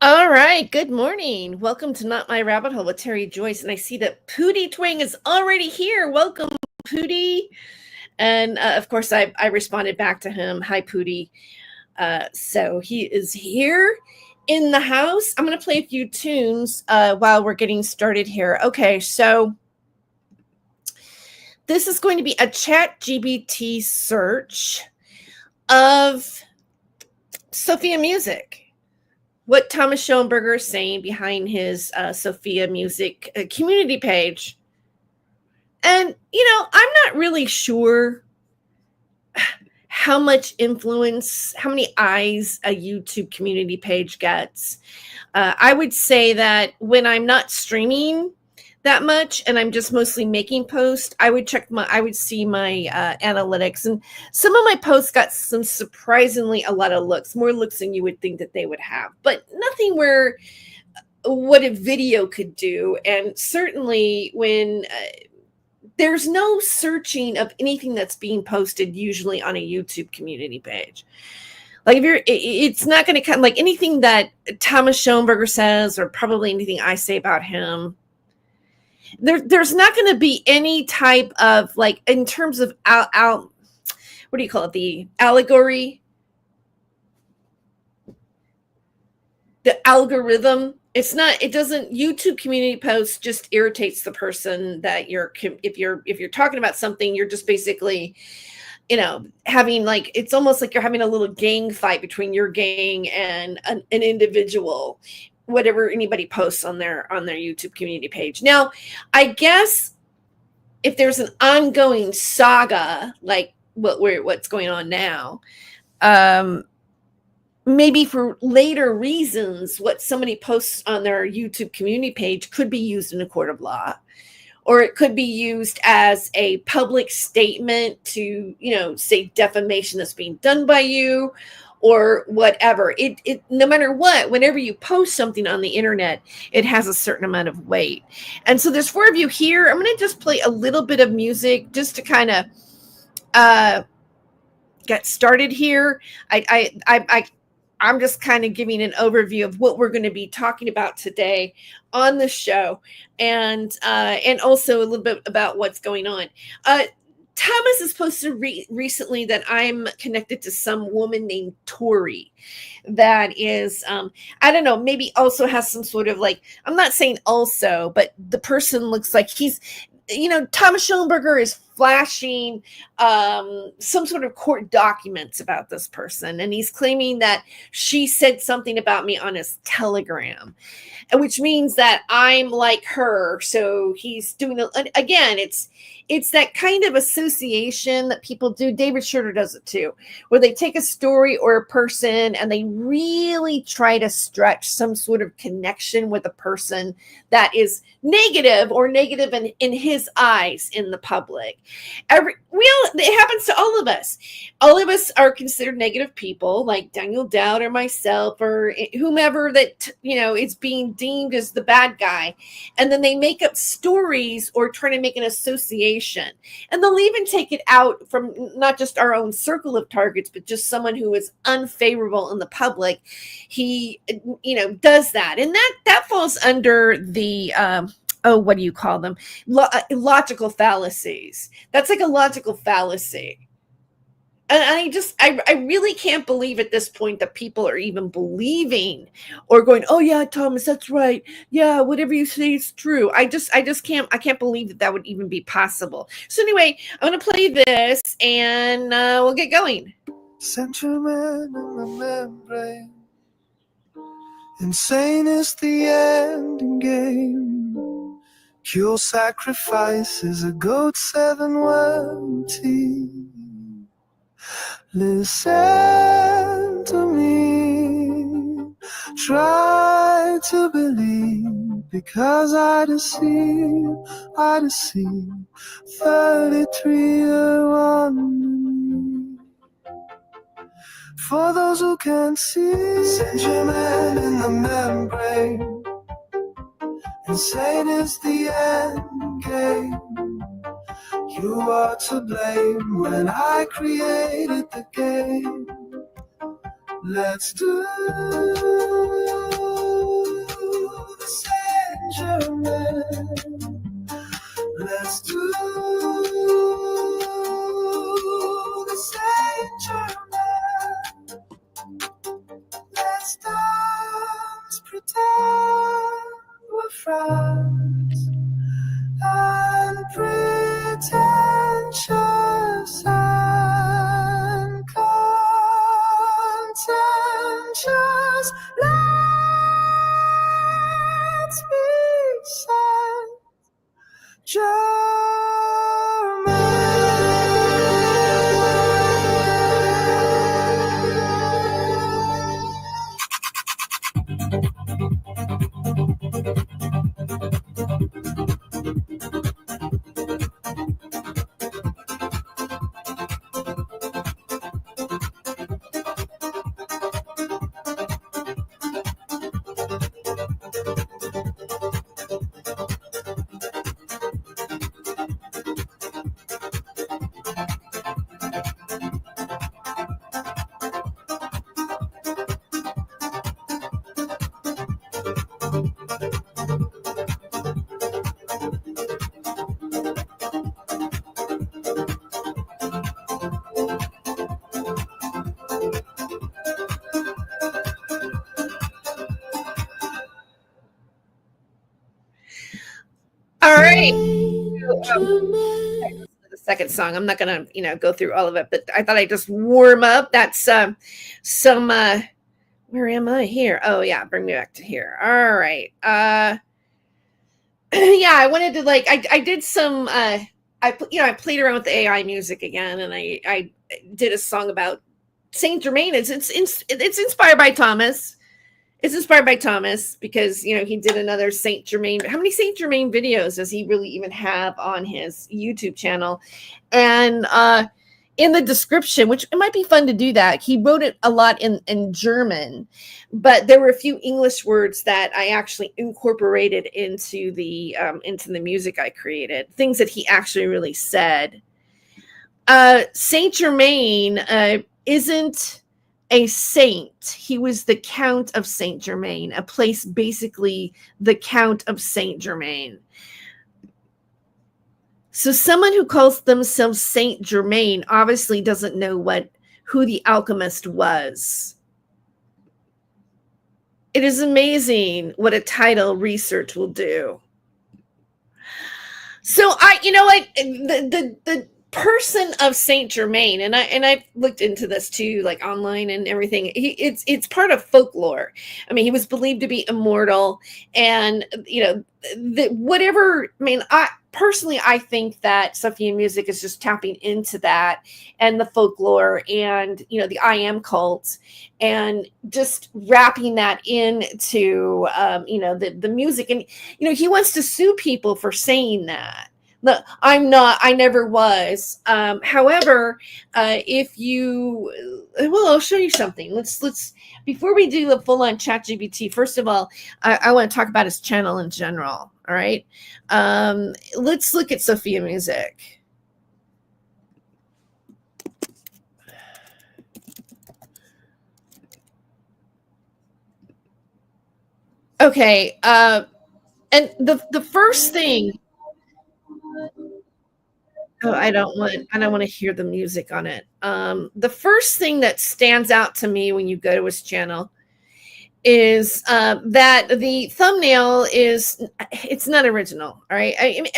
All right, good morning. Welcome to Not My Rabbit Hole with Tere Joyce. And I see that Pootie Twing is already here. Welcome, Pootie. And of course, I responded back to him. Hi, Pootie. So he is here in the house. I'm going to play a few tunes while we're getting started here. Okay, so this is going to be a ChatGPT search of Sophia Music. What Thomas Schoenberger is saying behind his Sophia Music community page. And, I'm not really sure how much influence, how many eyes a YouTube community page gets. I would say that when I'm not streaming that much and I'm just mostly making posts, I would see my analytics, and some of my posts got some surprisingly a lot of looks, more looks than you would think that they would have, but nothing where what a video could do. And certainly when there's no searching of anything that's being posted usually on a YouTube community page. Like it's not going to come like anything that Thomas Schoenberger says, or probably anything I say about him. There's not going to be any type of, like, in terms of what do you call it? The allegory, the algorithm. It doesn't, YouTube community posts just irritates the person that if you're talking about something, you're just basically, having, like, it's almost like you're having a little gang fight between your gang and an individual, whatever anybody posts on their YouTube community page. Now, I guess if there's an ongoing saga, like what's going on now, maybe for later reasons, what somebody posts on their YouTube community page could be used in a court of law, or it could be used as a public statement to, say defamation that's being done by you, or whatever. It no matter what, whenever you post something on the internet, it has a certain amount of weight. And so there's 4 of you here. I'm going to just play a little bit of music just to kind of get started here. I'm just kind of giving an overview of what we're going to be talking about today on the show, and also a little bit about what's going on. Thomas has posted recently that I'm connected to some woman named Tori that is, I don't know, maybe also has some sort of, like, I'm not saying also, but the person looks like he's, Thomas Schoenberger is flashing some sort of court documents about this person, and he's claiming that she said something about me on his Telegram, which means that I'm like her. So he's doing again, it's that kind of association that people do. David Schroeder does it too, where they take a story or a person and they really try to stretch some sort of connection with a person that is negative, or negative in his eyes in the public. It happens to all of us. All of us are considered negative people, like Daniel Dowd or myself or whomever that, is being deemed as the bad guy. And then they make up stories or try to make an association. And they'll even take it out from not just our own circle of targets, but just someone who is unfavorable in the public. He, does that. And that falls under the, what do you call them? Logical fallacies. That's like a logical fallacy. And I really can't believe at this point that people are even believing or going, oh yeah, Thomas, that's right. Yeah, whatever you say is true. I can't believe that would even be possible. So anyway, I'm going to play this and we'll get going. Centuryman in the membrane. Insane is the ending game. Cure sacrifices a goat 7 teeth. Listen to me. Try to believe, because I deceive. 33 are one. For those who can see, Centuryman in the membrane. Insane is the end game. You are to blame when I created the game. Let's do distance, pretend we're friends, and pretentious and contentious. Let's be sad, All right. The second song. I'm not gonna, go through all of it, but I thought I'd just warm up. That's some where am I here? Oh yeah, bring me back to here. All right. Yeah, I wanted to I did some I played around with the AI music again, and I did a song about Saint Germain. It's inspired by Thomas. It's inspired by Thomas because he did another Saint Germain. How many Saint Germain videos does he really even have on his YouTube channel? And in the description, which it might be fun to do that, he wrote it a lot in German, but there were a few English words that I actually incorporated into the music I created. Things that he actually really said. Saint Germain isn't a saint. He was the Count of Saint Germain, a place basically the Count of Saint Germain. So someone who calls themselves Saint Germain obviously doesn't know who the alchemist was. It is amazing what a title research will do. So the person of Saint Germain, and I've looked into this too, like online and everything. It's part of folklore. I mean, he was believed to be immortal, and whatever. I mean, I think that Sophian music is just tapping into that and the folklore and the I am cult, and just wrapping that into the music. And he wants to sue people for saying that. Look, I'm not. I never was. However, if you, well, I'll show you something. Let's before we do the full on ChatGPT. First of all, I want to talk about his channel in general. All right. Let's look at Sophia Music. Okay. And the first thing. Oh, I don't want to hear the music on it. The first thing that stands out to me when you go to his channel is that the thumbnail it's not original. All right. I mean,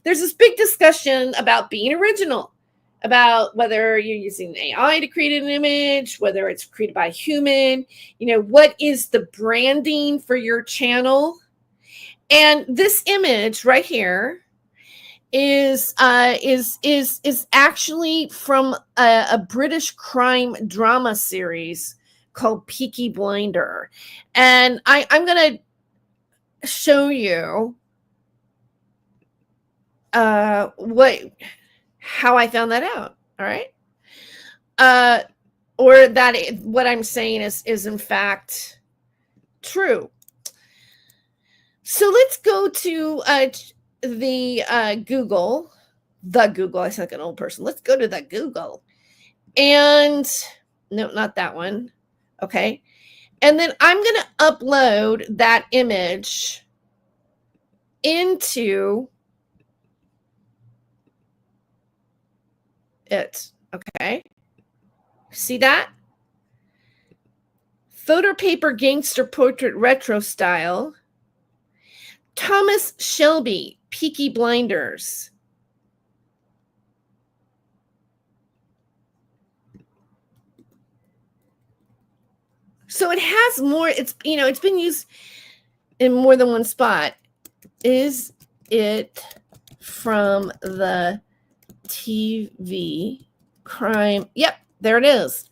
there's this big discussion about being original, about whether you're using AI to create an image, whether it's created by a human, what is the branding for your channel? And this image right here is actually from a British crime drama series called Peaky Blinder, and I'm gonna show you how I found that out. All right, or that what I'm saying is in fact true. So let's go to the Google. I sound like an old person. Let's go to the Google. And no, not that one. Okay. And then I'm going to upload that image into it. Okay. See that? Photo paper gangster portrait retro style. Thomas Shelby, Peaky Blinders. So it has more, it's been used in more than one spot. Is it from the TV crime? Yep, there it is.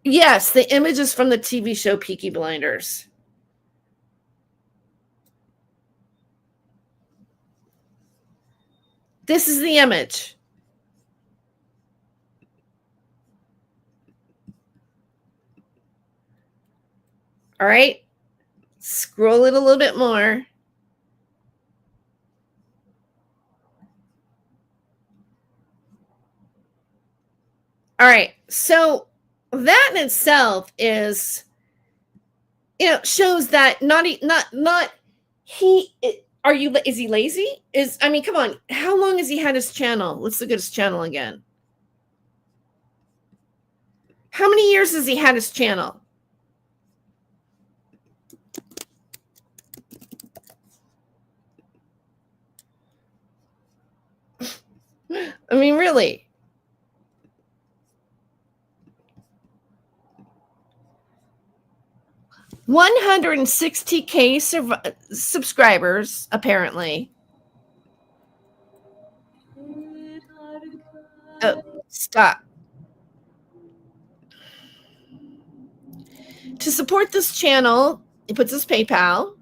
Yes, the image is from the TV show Peaky Blinders. This is the image. All right. Scroll it a little bit more. All right. So that in itself is, shows that is he lazy? Come on. How long has he had his channel? Let's look at his channel again. How many years has he had his channel? Really. $160K subscribers, apparently. Oh, stop. To support this channel, he puts his PayPal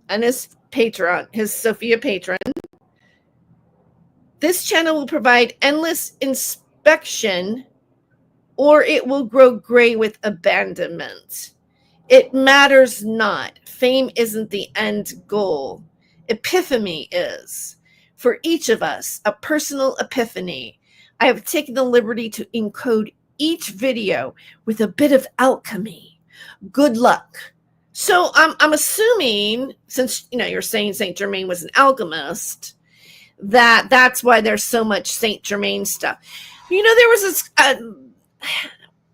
and his Patreon, his Sophia patron. This channel will provide endless inspection, or it will grow gray with abandonment. It matters not. Fame isn't the end goal. Epiphany is. For each of us, a personal epiphany. I have taken the liberty to encode each video with a bit of alchemy. Good luck. So I'm assuming, since you're saying Saint Germain was an alchemist, that's why there's so much Saint Germain stuff. There was this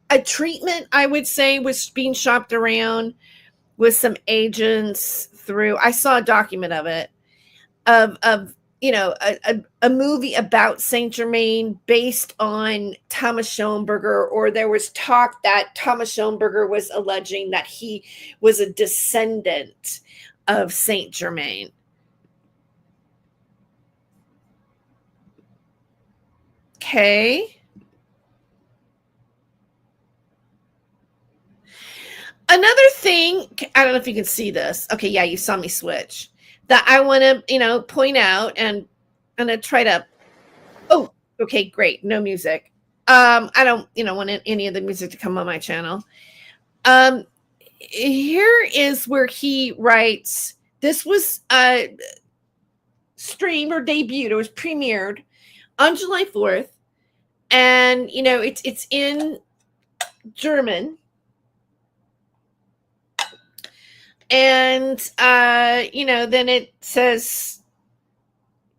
a treatment, I would say, was being shopped around with some agents through. I saw a document of it, of a movie about Saint Germain based on Thomas Schoenberger, or there was talk that Thomas Schoenberger was alleging that he was a descendant of Saint Germain. Okay. Another thing, I don't know if you can see this. Okay, yeah, you saw me switch. That I want to, point out, and I'm going to try to. Oh, okay, great. No music. I don't, want any of the music to come on my channel. Here is where he writes. This was streamed or debuted. It was premiered on July 4th, and it's in German. And, then it says,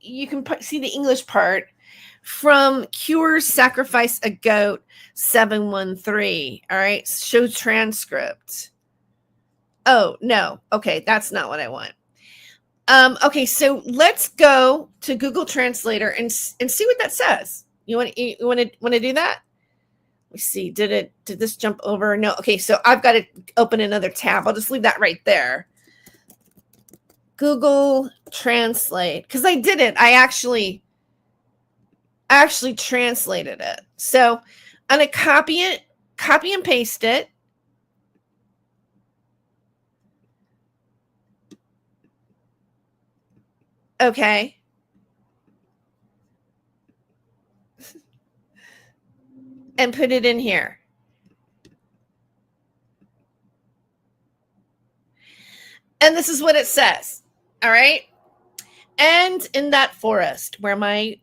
you can see the English part, from Cures Sacrifice a Goat 713. All right. Show transcript. Oh, no. Okay. That's not what I want. Okay. So let's go to Google Translator and see what that says. You want to do that? Let's see. Did this jump over? No. Okay. So I've got to open another tab. I'll just leave that right there. Google Translate. Because I did it. I actually translated it. So I'm going to copy and paste it. Okay. And put it in here. And this is what it says. All right. And in that forest where my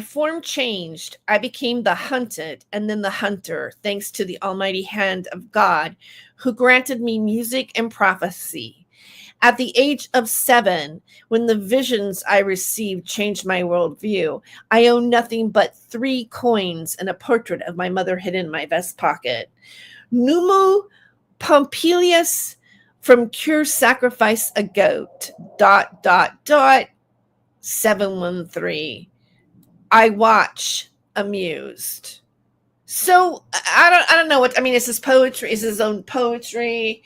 form changed, I became the hunted and then the hunter, thanks to the almighty hand of God, who granted me music and prophecy. At the age of 7, when the visions I received changed my worldview, I own nothing but 3 coins and a portrait of my mother hidden in my vest pocket. Numu Pompilius from Cure sacrifice a goat. ... 713. I watch amused. So I don't know what I mean. Is his poetry? Is his own poetry?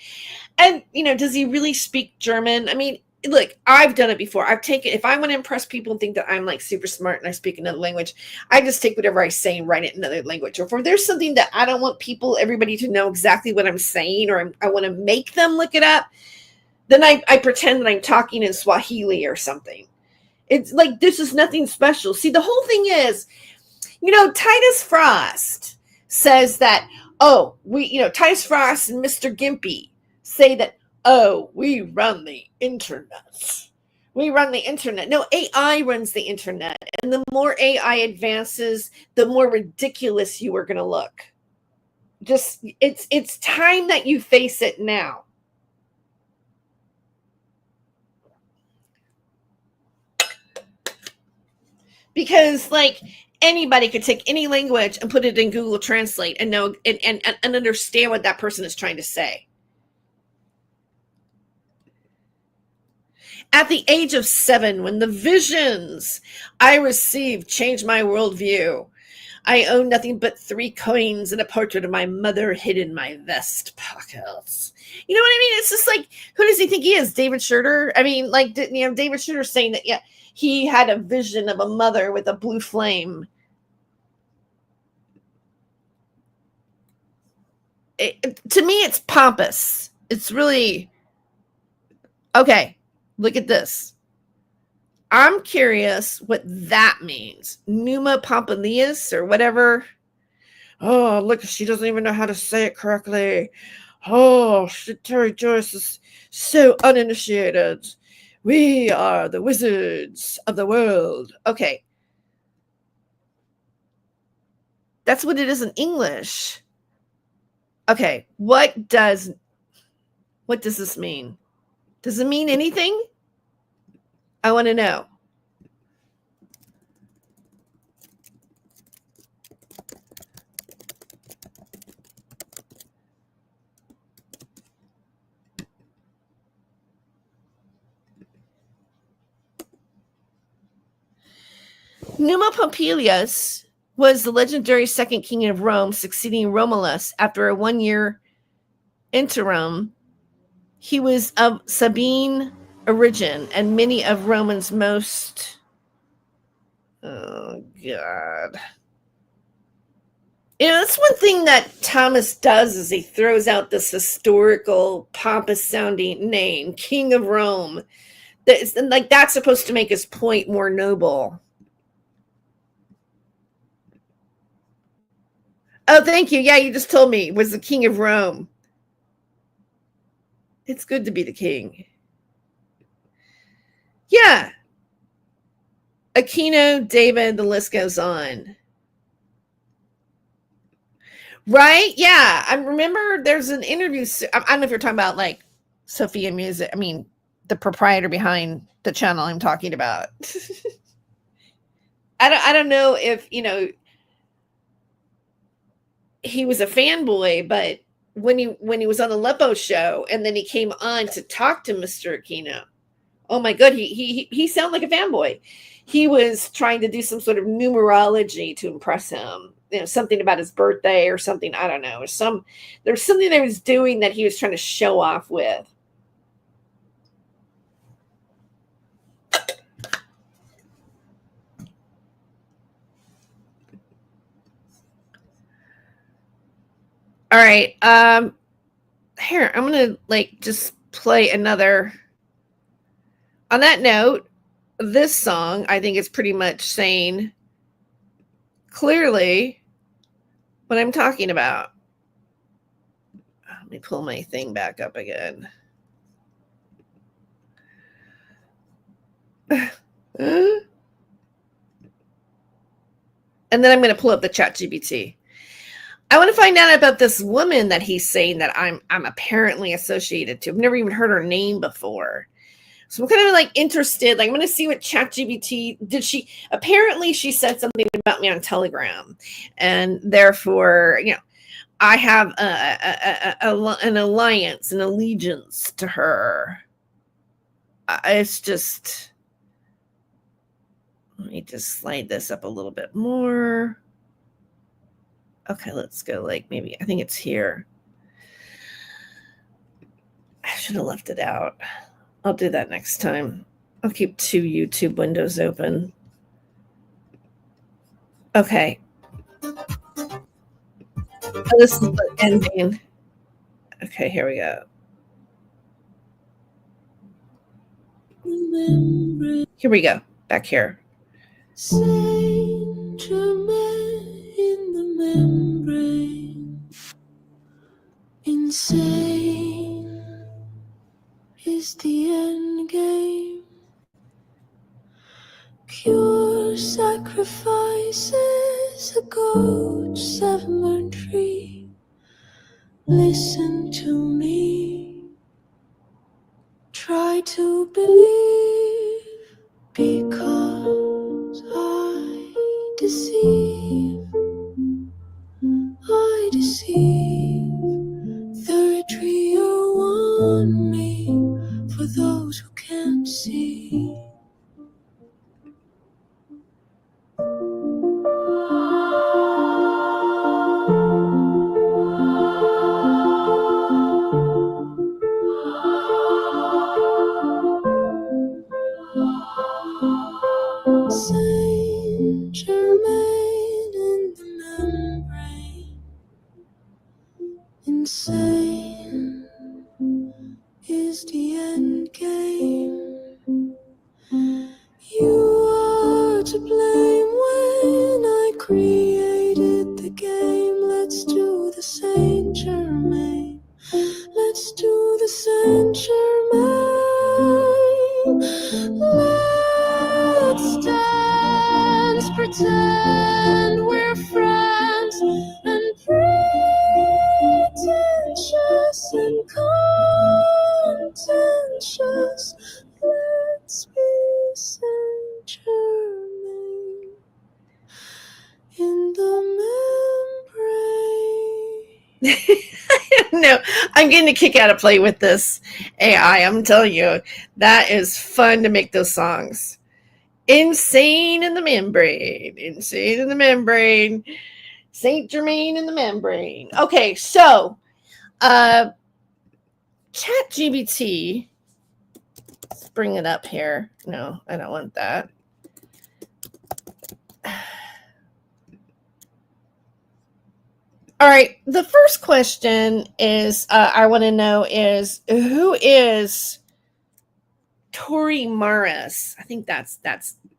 And does he really speak German? I mean, look, I've done it before. I've taken if I want to impress people and think that I'm like super smart and I speak another language, I just take whatever I say and write it in another language. Or if there's something that I don't want everybody to know exactly what I'm saying, or I want to make them look it up, then I pretend that I'm talking in Swahili or something. It's like this is nothing special. See, the whole thing is, Titus Frost says that, Titus Frost and Mr. Gimpy say that, we run the internet. We run the internet. No, AI runs the internet. And the more AI advances, the more ridiculous you are going to look. Just, it's time that you face it now. Because, anybody could take any language and put it in Google Translate and know and understand what that person is trying to say. At the age of 7, when the visions I received changed my worldview, I own nothing but 3 coins and a portrait of my mother hidden in my vest pockets. You know what I mean? It's just like, who does he think he is? David Schroeder? I mean, David Schroeder saying that, yeah, he had a vision of a mother with a blue flame. To me, it's pompous. It's really... Okay, look at this. I'm curious what that means. Numa Pompilius or whatever. Oh, look, she doesn't even know how to say it correctly. Oh, Tere Joyce is so uninitiated. We are the wizards of the world. Okay. That's what it is in English. Okay, what does this mean? Does it mean anything? I want to know. Numa Pompilius was the legendary second king of Rome, succeeding Romulus after a 1-year interim. He was of Sabine origin, and many of Rome's most... Oh, God. That's one thing that Thomas does is he throws out this historical, pompous-sounding name, King of Rome. That's supposed to make his point more noble. Oh, thank you. Yeah, you just told me was the King of Rome. It's good to be the king. Yeah. Aquino, David, the list goes on. Right? Yeah. I remember there's an interview. I don't know if you're talking about Sophia Music. I mean, the proprietor behind the channel I'm talking about. I don't know if, he was a fanboy, but when he was on the Lepo show and then he came on to talk to Mr. Aquino, oh my God, he sounded like a fanboy. He was trying to do some sort of numerology to impress him. Something about his birthday or something. I don't know. There's something they was doing that he was trying to show off with. All right. Here, I'm gonna just play another. On that note, this song, I think, is pretty much saying clearly what I'm talking about. Let me pull my thing back up again. And then I'm going to pull up the ChatGPT. I want to find out about this woman that he's saying that I'm apparently associated to. I've never even heard her name before. So I'm kind of like interested. Like I'm going to see what ChatGPT did. Apparently she said something about me on Telegram, and therefore, I have an alliance, an allegiance to her. It's just, let me just slide this up a little bit more. Okay, let's go maybe, I think it's here. I should have left it out. I'll do that next time. I'll keep 2 YouTube windows open. Okay. Oh, this is the ending. Okay, here we go. Here we go. Back here. Saint Germain in the membrane. Insane is the end game. Pure sacrifices, a goat, 7 tree. Listen to me. Try to believe, because I deceive. I deceive. The trio want me for those who can't see. Saint Germain in the membrane. Insane is the end game. You are to blame when I created the game. Let's do the Saint Germain. Let's do the Saint Germain. Let's dance, pretend we're friends, and pretentious and contentious. Let's be Saint Germain in the membrane. No, I'm getting a kick out of play with this AI. I'm telling you, that is fun to make those songs. Insane in the membrane. Insane in the membrane. Saint Germain in the membrane. Okay, so ChatGPT. Let's bring it up here. No, I don't want that. All right. The first question is I want to know is who is Tori Morris? I think that's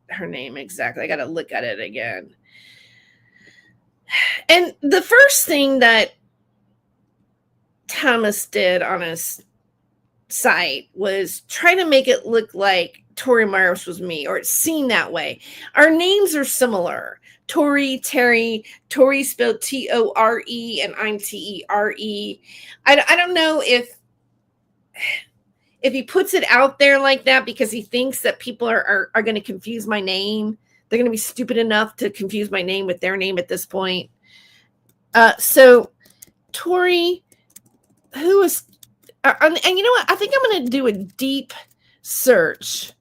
her name exactly. I got to look at it again. And the first thing that Thomas did on his site was try to make it look like Tori Morris was me, or it's seen that way. Our names are similar. Tori, Terry, Tori spelled Tore, and I'm Tere. I don't know if he puts it out there like that because he thinks that people are going to confuse my name. They're going to be stupid enough to confuse my name with their name at this point. So Tori, who is, and you know what? I think I'm going to do a deep search.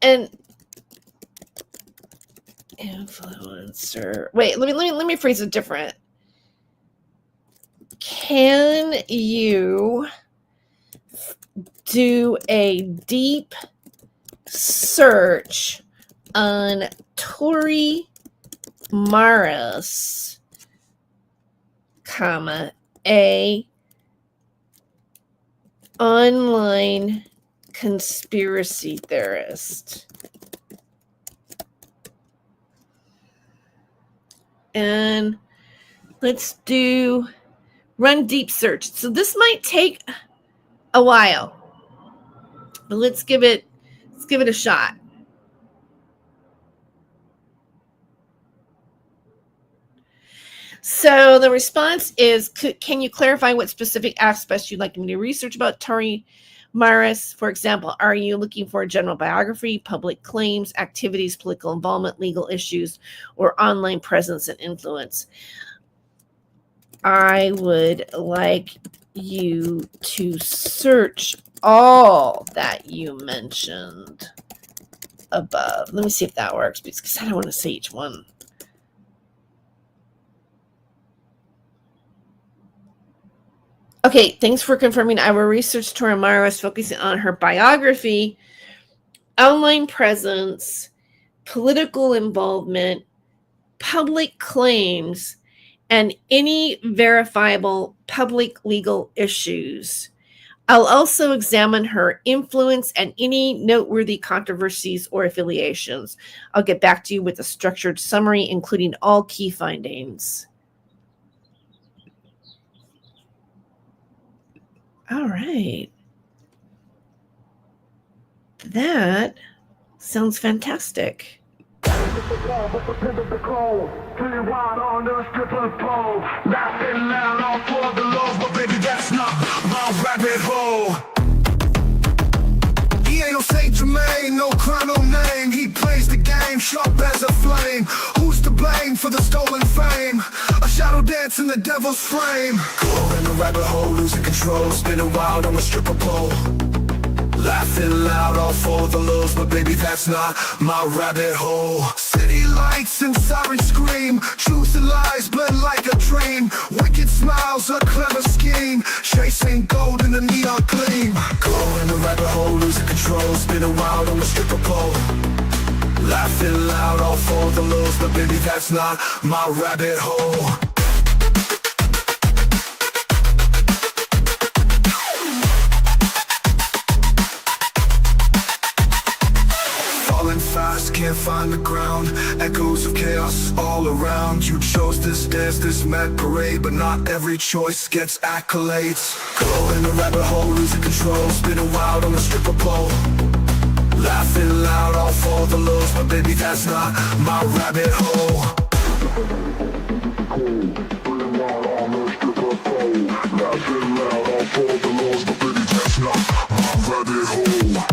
And influencer. Wait, let me phrase it different. Can you do a deep search on Tori Morris, comma, a online conspiracy theorist? And let's run deep search. So this might take a while, but let's give it a shot. So the response is, can you clarify what specific aspects you'd like me to research about Tere Joyce? For example, are you looking for a general biography, public claims, activities, political involvement, legal issues, or online presence and influence? I would like you to search all that you mentioned above. Let me see if that works, because I don't want to say each one. Okay, thanks for confirming. I will research Tere Joyce, focusing on her biography, online presence, political involvement, public claims, and any verifiable public legal issues. I'll also examine her influence and any noteworthy controversies or affiliations. I'll get back to you with a structured summary, including all key findings. All right. That sounds fantastic. He ain't no Saint Germain, no crown, no name. He plays the game sharp as a flame. Who's to blame for the stolen fame? A shadow dance in the devil's frame. Go in the rabbit hole, losing control, spinning wild on a stripper pole. Laughing loud, all for the lows, but baby, that's not my rabbit hole. City lights and sirens scream, truth and lies blend like a dream. Wicked smiles, a clever scheme, chasing gold in the neon gleam. Go in the rabbit hole, losing control, spinning wild on the stripper pole. Laughing loud, all for the lows, but baby, that's not my rabbit hole. Fast, can't find the ground. Echoes of chaos all around. You chose this dance, this mad parade, but not every choice gets accolades. Go in the rabbit hole, losing control, spinning wild on the stripper pole. Laughing loud, all for the lows, but baby, that's not my rabbit hole. Spinning wild on the stripper pole. Laughing loud, all for the lows, but baby, that's not my rabbit hole.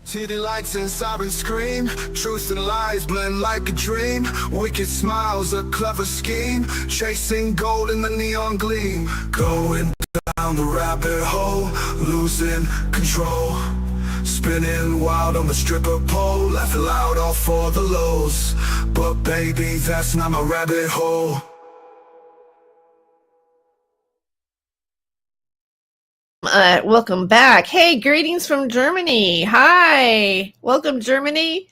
City lights and sirens scream, truth and lies blend like a dream. Wicked smiles, a clever scheme, chasing gold in the neon gleam. Going down the rabbit hole, losing control, spinning wild on the stripper pole. Laughing loud, all for the lows, but baby, that's not my rabbit hole. Welcome back. Hey, greetings from Germany. Hi, welcome Germany.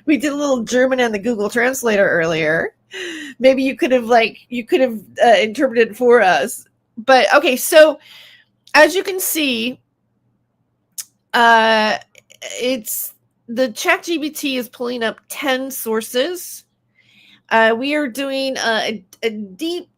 We did a little German on the Google Translator earlier. Maybe you could have interpreted for us. But okay, so as you can see, it's the ChatGPT is pulling up 10 sources. We are doing a deep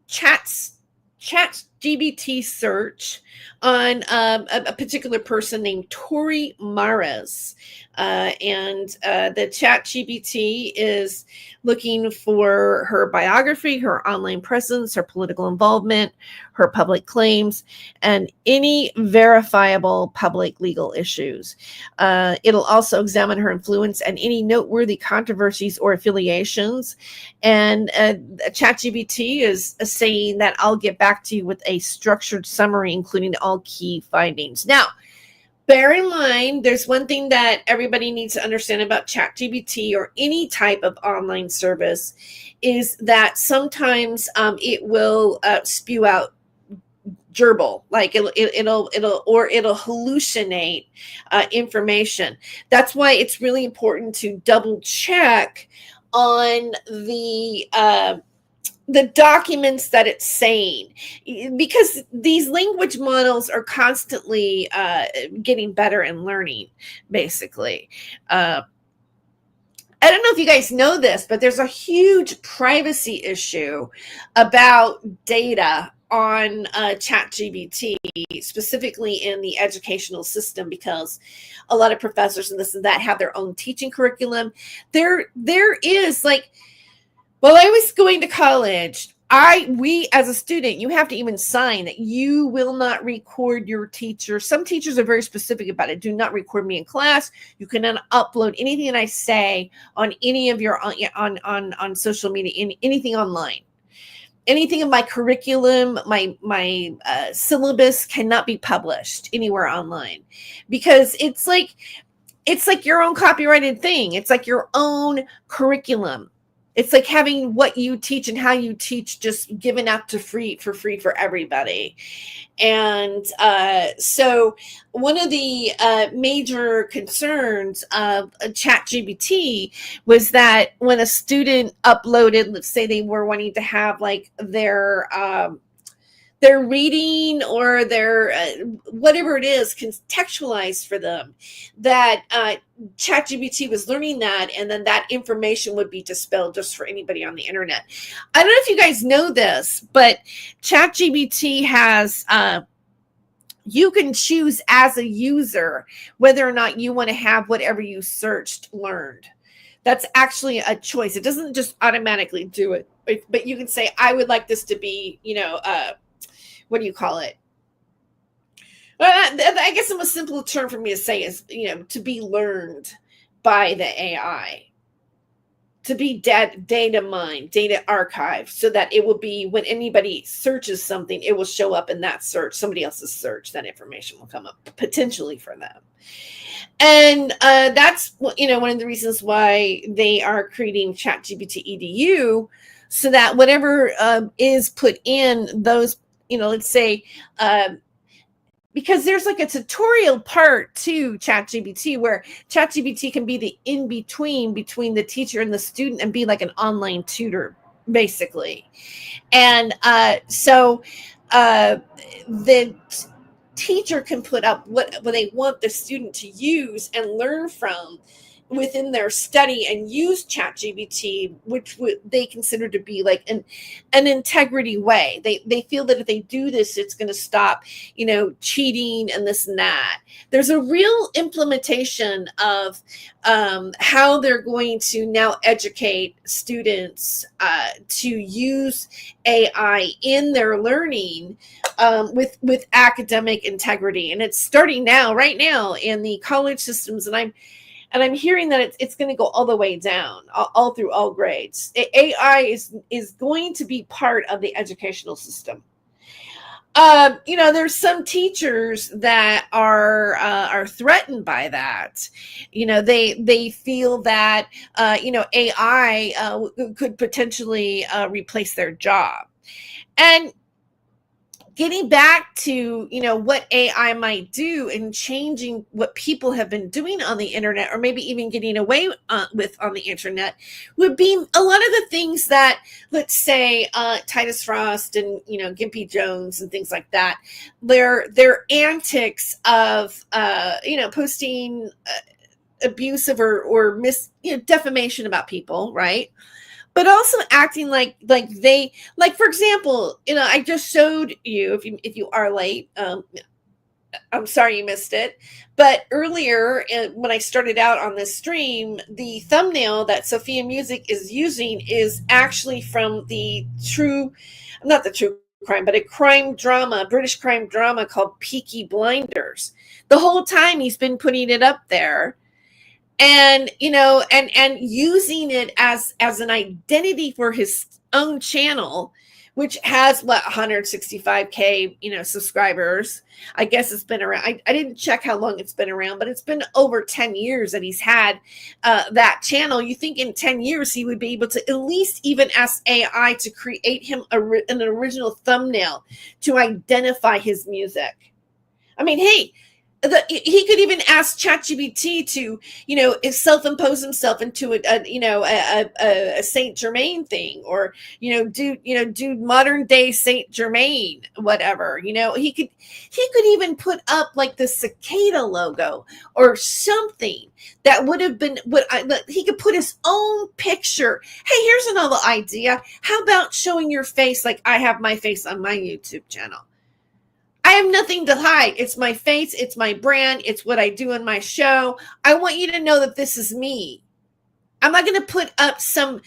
ChatGPT search on a particular person named Tere Joyce. And the ChatGPT is looking for her biography, her online presence, her political involvement, her public claims, and any verifiable public legal issues. It'll also examine her influence and any noteworthy controversies or affiliations. And ChatGPT is saying that I'll get back to you with a structured summary, including all key findings. Now, bear in mind, there's one thing that everybody needs to understand about ChatGPT or any type of online service is that sometimes it will spew out gerbil, like it'll hallucinate information. That's why it's really important to double check on the the documents that it's saying, because these language models are constantly getting better and learning, basically. I don't know if you guys know this, but there's a huge privacy issue about data on ChatGPT, specifically in the educational system, because a lot of professors and this and that have their own teaching curriculum. There is like, while I was going to college, we as a student, you have to even sign that you will not record your teacher. Some teachers are very specific about it. Do not record me in class. You cannot upload anything that I say on any of your on social media, anything online. Anything in my curriculum, my syllabus cannot be published anywhere online, because it's like your own copyrighted thing. It's like your own curriculum. It's like having what you teach and how you teach just given out for free for everybody. And so one of the major concerns of ChatGPT was that when a student uploaded, let's say they were wanting to have like their reading or their whatever it is contextualized for them, that ChatGPT was learning that, and then that information would be dispelled just for anybody on the internet. I don't know if you guys know this, but ChatGPT has you can choose as a user whether or not you want to have whatever you searched learned. That's actually a choice. It doesn't just automatically do it, but you can say, I would like this to be, what do you call it? Well, I guess the most simple term for me to say is, to be learned by the AI, to be data mined, data archived, so that it will be when anybody searches something, it will show up in that search, somebody else's search, that information will come up potentially for them. And that's, one of the reasons why they are creating ChatGPT EDU, so that whatever is put in those, let's say, because there's like a tutorial part to ChatGPT where ChatGPT can be the in-between between the teacher and the student and be like an online tutor, basically. And so the teacher can put up what they want the student to use and learn from within their study, and use ChatGPT, which they consider to be like an integrity way. They feel that if they do this, it's going to stop, cheating and this and that. There's a real implementation of how they're going to now educate students to use AI in their learning with academic integrity, and it's starting right now in the college systems, and I'm hearing that it's going to go all the way down, all through all grades. AI is going to be part of the educational system. There's some teachers that are threatened by that. They feel that AI could potentially replace their job. And getting back to, what AI might do in changing what people have been doing on the internet, or maybe even getting away with on the internet, would be a lot of the things that, let's say, Titus Frost and, Gimpy Jones and things like that, their antics of, posting abusive or defamation about people, right? But also acting like they, for example, I just showed you, if you are late, I'm sorry you missed it, but earlier when I started out on this stream, the thumbnail that Sophia Music is using is actually from not the true crime, but a British crime drama called Peaky Blinders. The whole time he's been putting it up there, and and using it as an identity for his own channel, which has 165K subscribers. I guess it's been around. I didn't check how long it's been around, but it's been over 10 years that he's had that channel. You think in 10 years he would be able to at least even ask AI to create him an original thumbnail to identify his music. I mean, hey, He could even ask ChatGPT to, self-impose himself into a Saint Germain thing, or do modern day Saint Germain, whatever. He could even put up like the cicada logo or something that would have been he could put his own picture. Hey, here's another idea. How about showing your face like I have my face on my YouTube channel? I have nothing to hide. It's my face. It's my brand. It's what I do in my show. I want you to know that this is me. I'm not going to put up some,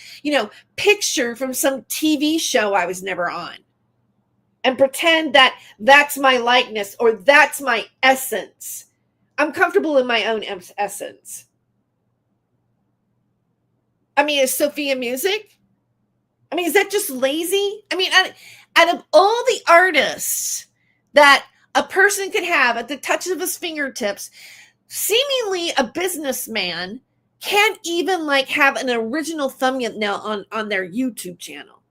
picture from some TV show I was never on and pretend that that's my likeness or that's my essence. I'm comfortable in my own essence. I mean, is Sophia music? I mean, is that just lazy? I mean, out of all the artists that a person could have at the touch of his fingertips, seemingly a businessman can't even like have an original thumbnail on their YouTube channel.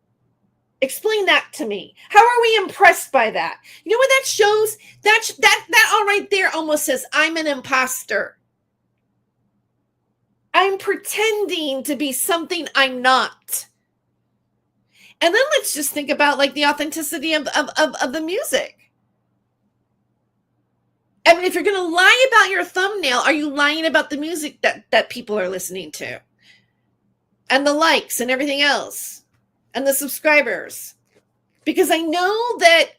Explain that to me. How are we impressed by that? You know what that shows? That all right there almost says I'm an imposter. I'm pretending to be something I'm not. And then let's just think about like the authenticity of the music. I mean, if you're going to lie about your thumbnail, are you lying about the music that people are listening to? And the likes and everything else? And the subscribers? Because I know that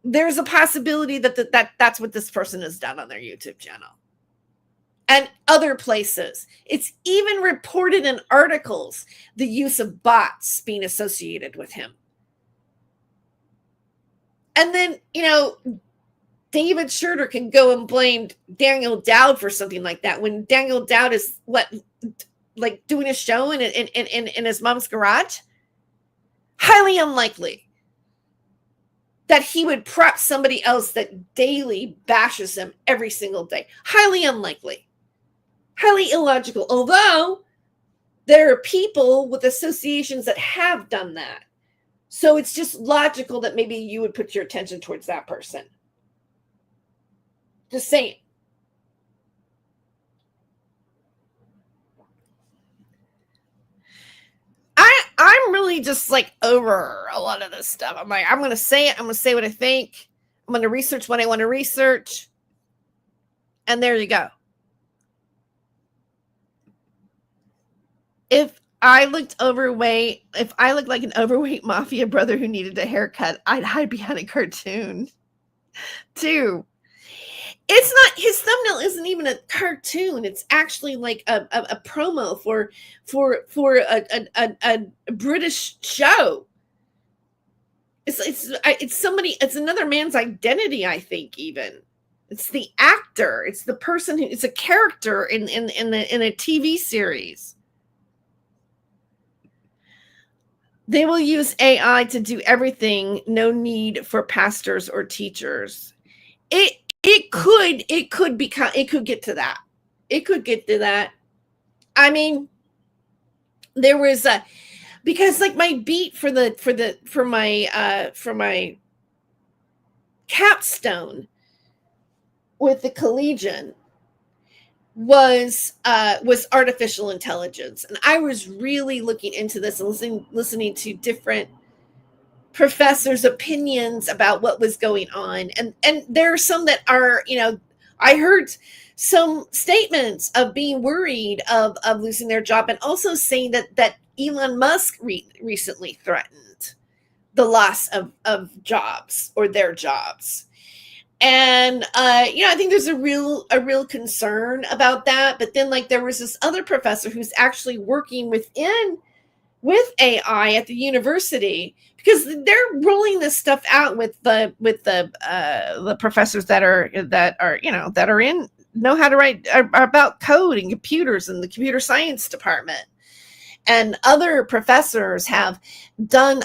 there's a possibility that's what this person has done on their YouTube channel. And other places. It's even reported in articles, the use of bots being associated with him. And then, David Schroeder can go and blame Daniel Dowd for something like that when Daniel Dowd is doing a show in his mom's garage. Highly unlikely that he would prep somebody else that daily bashes him every single day. Highly unlikely. Highly illogical. Although there are people with associations that have done that. So it's just logical that maybe you would put your attention towards that person. Just saying. I'm really just like over a lot of this stuff. I'm like, I'm going to say it. I'm going to say what I think. I'm going to research what I want to research. And there you go. If I looked overweight, if I looked like an overweight mafia brother who needed a haircut, I'd hide behind a cartoon. Too. It's not, his thumbnail isn't even a cartoon. It's actually like a promo for a British show. It's somebody, it's another man's identity, I think, even. It's the actor. It's the person who, it's a character in a TV series. They will use AI to do everything. No need for pastors or teachers. It could get to that. It could get to that. I mean, there was because like my beat for my capstone with the collegian was artificial intelligence, and I was really looking into this and listening to different professors' opinions about what was going on, and there are some that are, I heard some statements of being worried of losing their job, and also saying that Elon Musk recently threatened the loss of jobs or their jobs. And I think there's a real concern about that. But then like there was this other professor who's actually working with AI at the university, because they're rolling this stuff out with the professors that are know how to write about code and computers in the computer science department. And other professors have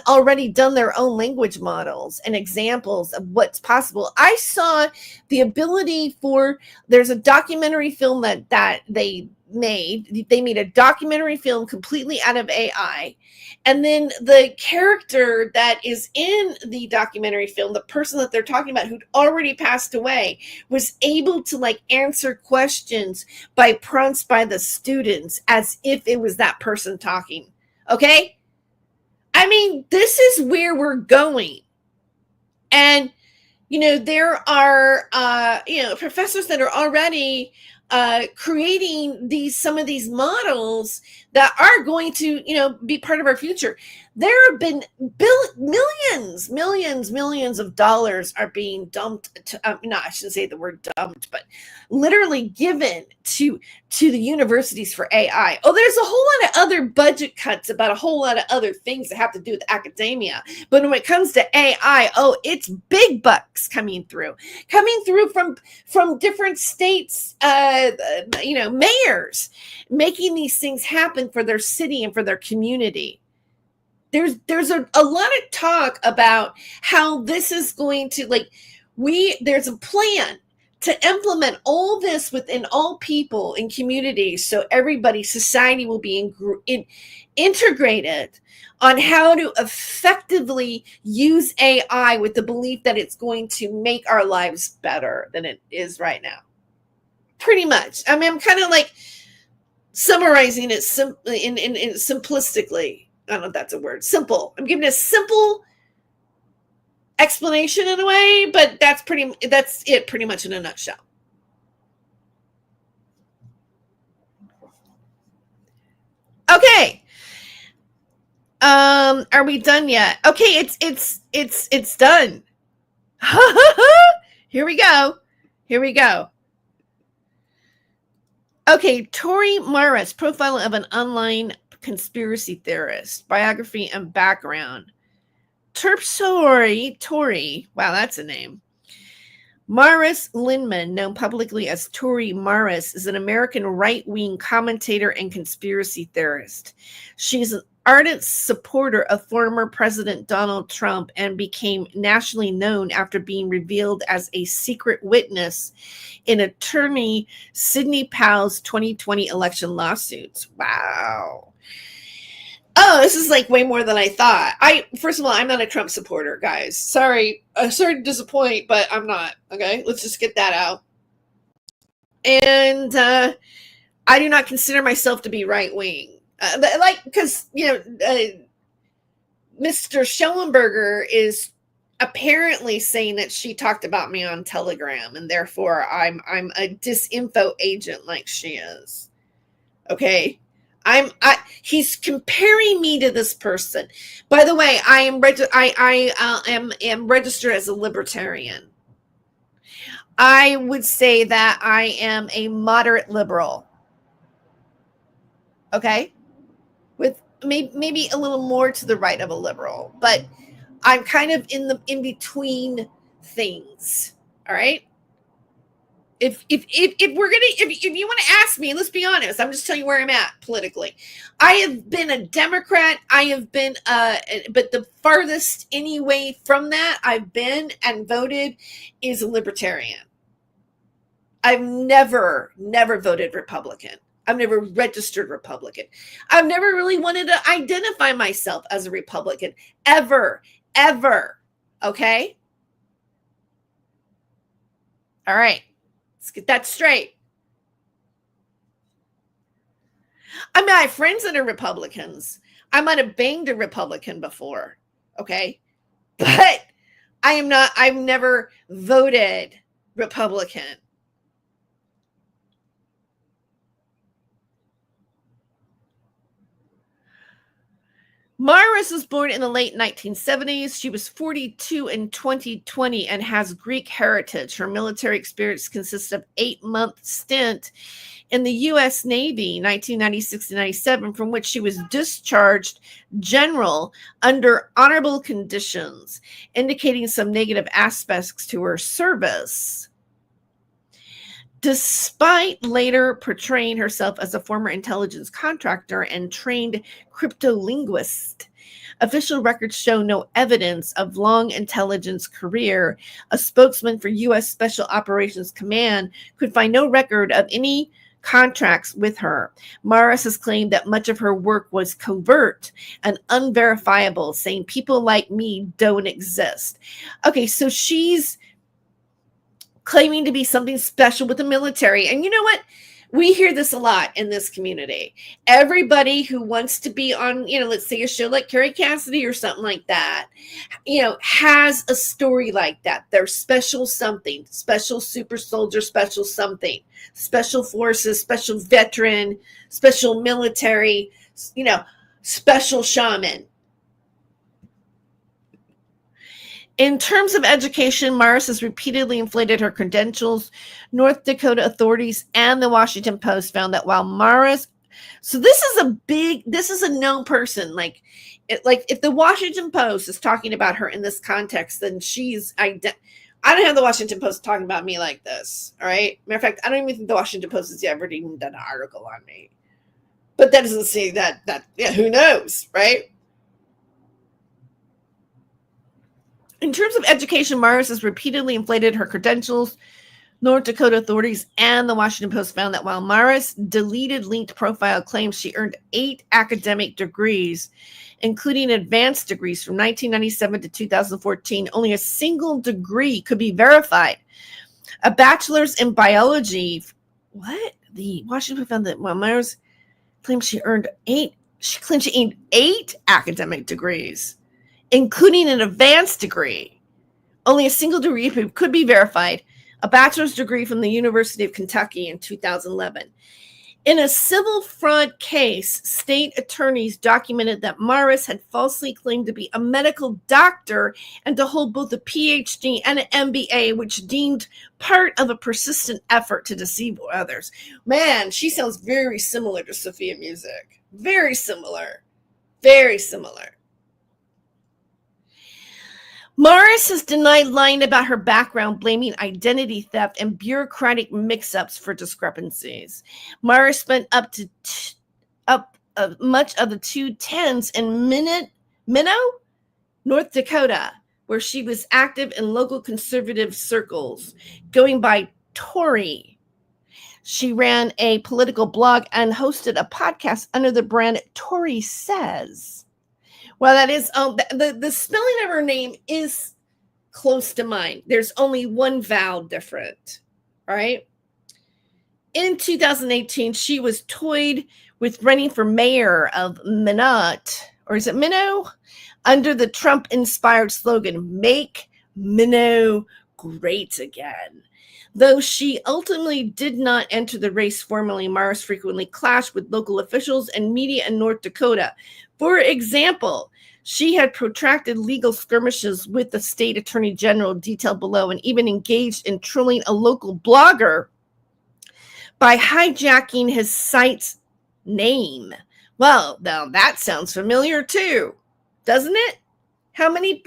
already done their own language models and examples of what's possible. I saw the ability for, there's a documentary film that they made a documentary film completely out of AI, and then the character that is in the documentary film, the person that they're talking about who'd already passed away, was able to like answer questions by prompts by the students as if it was that person talking. Okay, I mean, this is where we're going. And, there are, professors that are already creating some of these models that are going to, be part of our future. There have been millions of dollars are being dumped. I shouldn't say the word dumped, but literally given to the universities for AI. Oh, there's a whole lot of other budget cuts about a whole lot of other things that have to do with academia. But when it comes to AI, it's big bucks coming through from different states, mayors making these things happen for their city and for their community. There's a lot of talk about how this is going to, there's a plan to implement all this within all people and communities, so society will be integrated on how to effectively use AI with the belief that it's going to make our lives better than it is right now. Pretty much. I mean, I'm kind of like summarizing it simplistically. I don't know if that's a word. Simple. I'm giving a simple explanation in a way, but that's it pretty much in a nutshell. Okay. Are we done yet? Okay, it's done. Here we go. Okay, Tori Morris, profile of an online conspiracy theorist, biography and background. Tori, wow, that's a name. Morris Lindman, known publicly as Tori Morris, is an American right-wing commentator and conspiracy theorist. She's an ardent supporter of former President Donald Trump and became nationally known after being revealed as a secret witness in attorney Sidney Powell's 2020 election lawsuits. Wow. Oh, this is like way more than I thought. First of all, I'm not a Trump supporter, guys. Sorry to disappoint, but I'm not. Okay, let's just get that out. And I do not consider myself to be right wing, because Mr. Schellenberger is apparently saying that she talked about me on Telegram, and therefore I'm a disinfo agent like she is. Okay. He's comparing me to this person. By the way, I am registered as a libertarian. I would say that I am a moderate liberal. Okay? With maybe a little more to the right of a liberal, but I'm kind of in between things. All right? If you want to ask me, let's be honest, I'm just telling you where I'm at politically. I have been a Democrat. I have been, but the farthest anyway from that I've been and voted is a libertarian. I've never voted Republican. I've never registered Republican. I've never really wanted to identify myself as a Republican ever. Okay. All right. Let's get that straight. I mean, I have friends that are Republicans. I might have banged a Republican before, okay? But I've never voted Republican. Morris was born in the late 1970s. She was 42 in 2020 and has Greek heritage. Her military experience consists of 8-month stint in the U.S. Navy, 1996 to 97, from which she was discharged general under honorable conditions, indicating some negative aspects to her service. Despite later portraying herself as a former intelligence contractor and trained cryptolinguist, Official records show no evidence of long intelligence career. A spokesman for U.S. Special Operations Command could find no record of any contracts with her. Morris has claimed that much of her work was covert and unverifiable, saying people like me don't exist. Okay, so she's claiming to be something special with the military. And you know what? We hear this a lot in this community. Everybody who wants to be on, let's say a show like Carrie Cassidy or something like that, has a story like that. They're special something, special super soldier, special something, special forces, special veteran, special military, special shaman. In terms of education, Morris has repeatedly inflated her credentials. North Dakota authorities and the Washington Post found that while Morris, so this is a known person. Like if the Washington Post is talking about her in this context, then I don't have the Washington Post talking about me like this. All right. Matter of fact, I don't even think the Washington Post has ever even done an article on me. But that doesn't say that who knows, right? In terms of education, Morris has repeatedly inflated her credentials. North Dakota authorities and the Washington Post found that while Morris deleted linked profile claims she earned 8 academic degrees, including advanced degrees from 1997 to 2014, only a single degree could be verified. A bachelor's in biology. What? The Washington Post found that while Morris claimed she earned 8 academic degrees, including an advanced degree. Only a single degree could be verified, a bachelor's degree from the University of Kentucky in 2011. In a civil fraud case, state attorneys documented that Morris had falsely claimed to be a medical doctor and to hold both a PhD and an MBA, which deemed part of a persistent effort to deceive others. Man, she sounds very similar to Sophia Music. Very similar. Very similar. Morris has denied lying about her background, blaming identity theft and bureaucratic mix-ups for discrepancies. Morris spent much of the 2010s in Minnow, North Dakota, where she was active in local conservative circles, going by Tori. She ran a political blog and hosted a podcast under the brand Tori Says. Well, that is the spelling of her name is close to mine. There's only one vowel different, all right? In 2018, she was toyed with running for mayor of Minot, or is it Minnow? Under the Trump-inspired slogan, "Make Minnow Great Again." Though she ultimately did not enter the race formally, Morris frequently clashed with local officials and media in North Dakota. For example, she had protracted legal skirmishes with the state attorney general, detailed below, and even engaged in trolling a local blogger by hijacking his site's name. Well, now that sounds familiar too, doesn't it? How many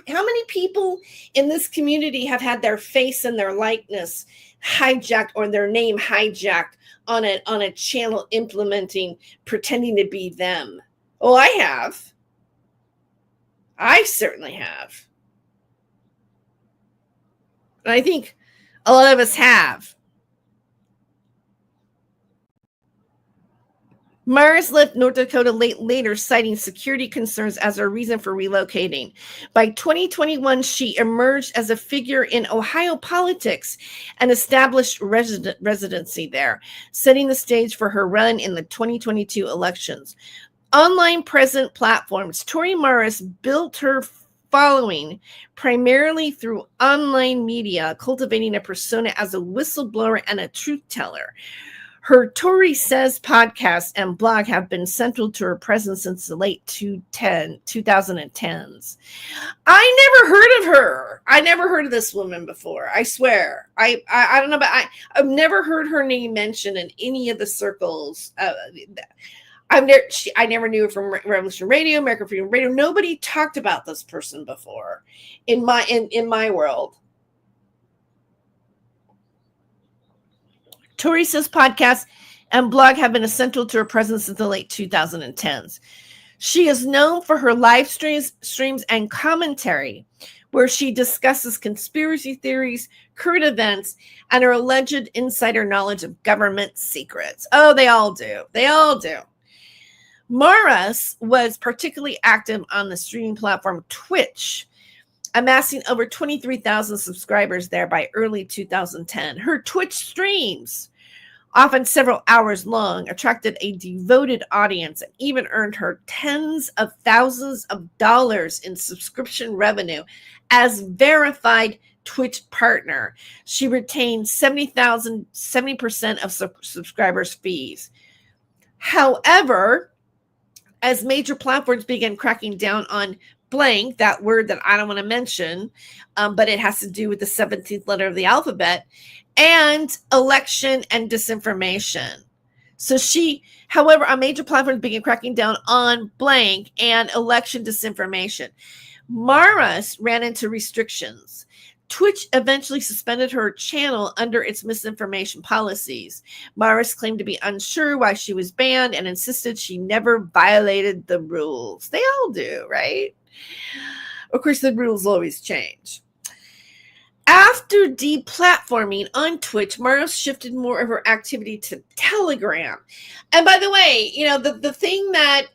people in this community have had their face and their likeness hijacked or their name hijacked on a channel pretending to be them? Oh, I have. I certainly have. And I think a lot of us have. Morris left North Dakota later, citing security concerns as her reason for relocating. By 2021, she emerged as a figure in Ohio politics and established residency there, setting the stage for her run in the 2022 elections. Online present platforms. Tori Morris built her following primarily through online media, cultivating a persona as a whistleblower and a truth teller. Her Tori Says podcast and blog have been central to her presence since the late 2010s. I never heard of her. I never heard of this woman before. I swear. I don't know, but I've never heard her name mentioned in any of the circles. I never knew her from Revolution Radio, American Freedom Radio. Nobody talked about this person before in my world. Tori Says podcast and blog have been essential to her presence since the late 2010s. She is known for her live streams and commentary, where she discusses conspiracy theories, current events, and her alleged insider knowledge of government secrets. Oh, they all do. They all do. Maras was particularly active on the streaming platform Twitch, amassing over 23,000 subscribers there by early 2010. Her Twitch streams, often several hours long, attracted a devoted audience and even earned her tens of thousands of dollars in subscription revenue as verified Twitch partner. She retained 70% of subscribers' fees. However, as major platforms began cracking down on blank, that word that I don't want to mention, but it has to do with the 17th letter of the alphabet, and election and disinformation. So however, on major platforms began cracking down on blank and election disinformation. Maras ran into restrictions. Twitch eventually suspended her channel under its misinformation policies. Maras claimed to be unsure why she was banned and insisted she never violated the rules. They all do, right? Of course, the rules always change. After deplatforming on Twitch, Maras shifted more of her activity to Telegram. And by the way, the thing that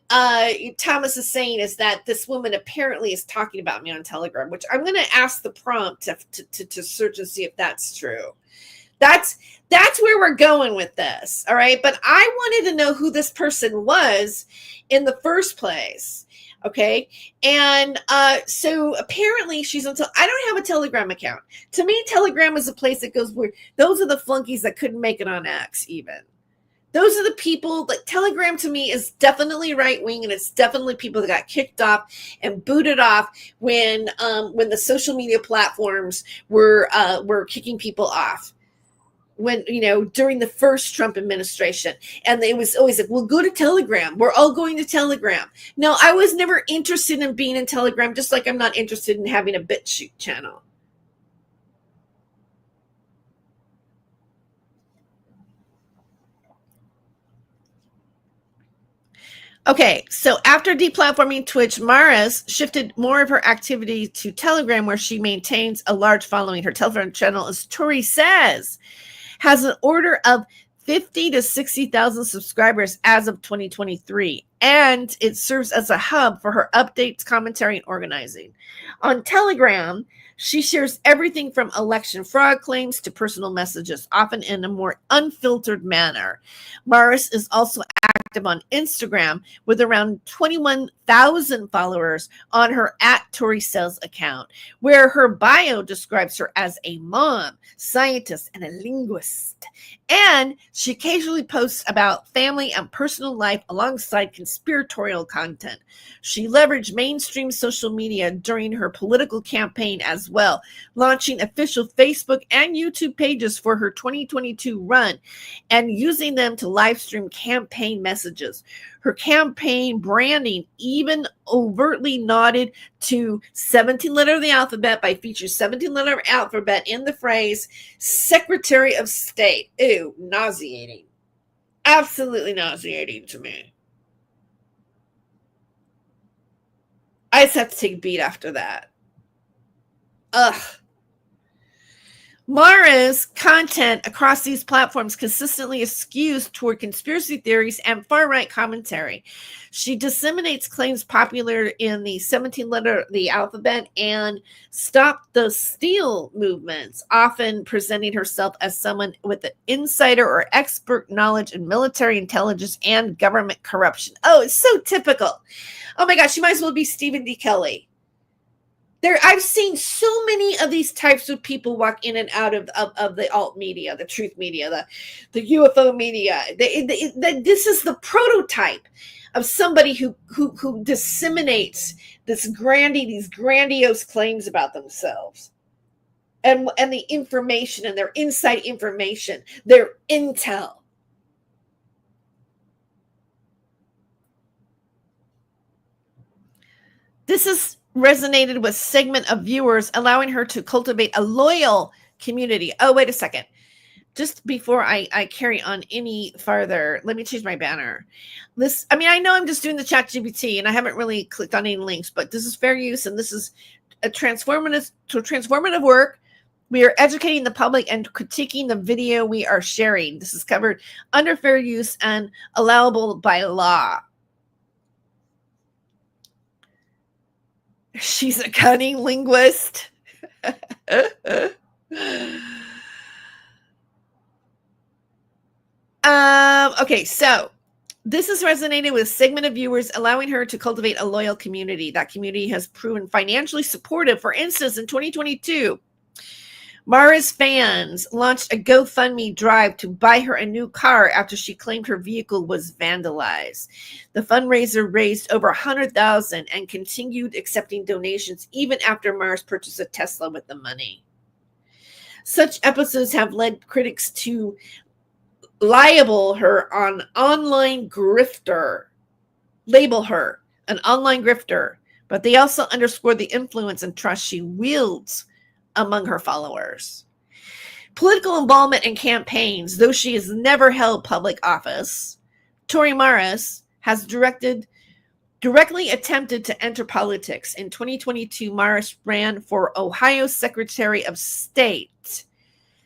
Thomas is saying is that this woman apparently is talking about me on Telegram, which I'm going to ask the prompt to search and see if that's true. That's where we're going with this, all right? But I wanted to know who this person was in the first place. Okay. And so apparently she's until I don't have a Telegram account. To me, Telegram is a place that goes where those are the flunkies that couldn't make it on X even. Those are the people that Telegram to me is definitely right wing, and it's definitely people that got kicked off and booted off when the social media platforms were kicking people off. When, during the first Trump administration, and it was always like, well, go to Telegram. We're all going to Telegram. No, I was never interested in being in Telegram, just like I'm not interested in having a BitChute channel. Okay, so after deplatforming Twitch, Maras shifted more of her activity to Telegram, where she maintains a large following. Her Telegram channel, as Tori says, has an order of 50 to 60,000 subscribers as of 2023, and it serves as a hub for her updates, commentary, and organizing. On Telegram, she shares everything from election fraud claims to personal messages, often in a more unfiltered manner. Maras is also active on Instagram with around 21,000 followers on her @ToriSells account, where her bio describes her as a mom, scientist, and a linguist. And she occasionally posts about family and personal life alongside conspiratorial content. She leveraged mainstream social media during her political campaign as well, launching official Facebook and YouTube pages for her 2022 run and using them to live stream campaign messages. Her campaign branding even overtly nodded to 17 letter of the alphabet by featuring 17 letter alphabet in the phrase Secretary of State. Ew, nauseating. Absolutely nauseating to me. I just have to take a beat after that. Ugh. Maras' content across these platforms consistently skews toward conspiracy theories and far-right commentary. She disseminates claims popular in the 17 letter of the alphabet and Stop the Steal movements, often presenting herself as someone with an insider or expert knowledge in military intelligence and government corruption. Oh, it's so typical. Oh my gosh, she might as well be Stephen D. Kelly. I've seen so many of these types of people walk in and out of the alt media, the truth media, the UFO media. This is the prototype of somebody who disseminates these grandiose claims about themselves, and the information and their inside information, their intel. This is resonated with segment of viewers, allowing her to cultivate a loyal community. Oh, wait a second. just before I carry on any farther, let me change my banner. This, I mean, I know I'm just doing the chat GPT and I haven't really clicked on any links, but this is fair use and this is a transformative work. We are educating the public and critiquing the video we are sharing. This is covered under fair use and allowable by law. She's a cunning linguist. Okay, so this has resonated with a segment of viewers, allowing her to cultivate a loyal community. That community has proven financially supportive. For instance, in 2022, Mara's fans launched a GoFundMe drive to buy her a new car after she claimed her vehicle was vandalized. The fundraiser raised over $100,000 and continued accepting donations even after Mara's purchased a Tesla with the money. Such episodes have led critics to label her an online grifter, but they also underscore the influence and trust she wields among her followers. Political involvement in campaigns, though she has never held public office, Tori Maris has directly attempted to enter politics. In 2022, Maris ran for Ohio Secretary of State,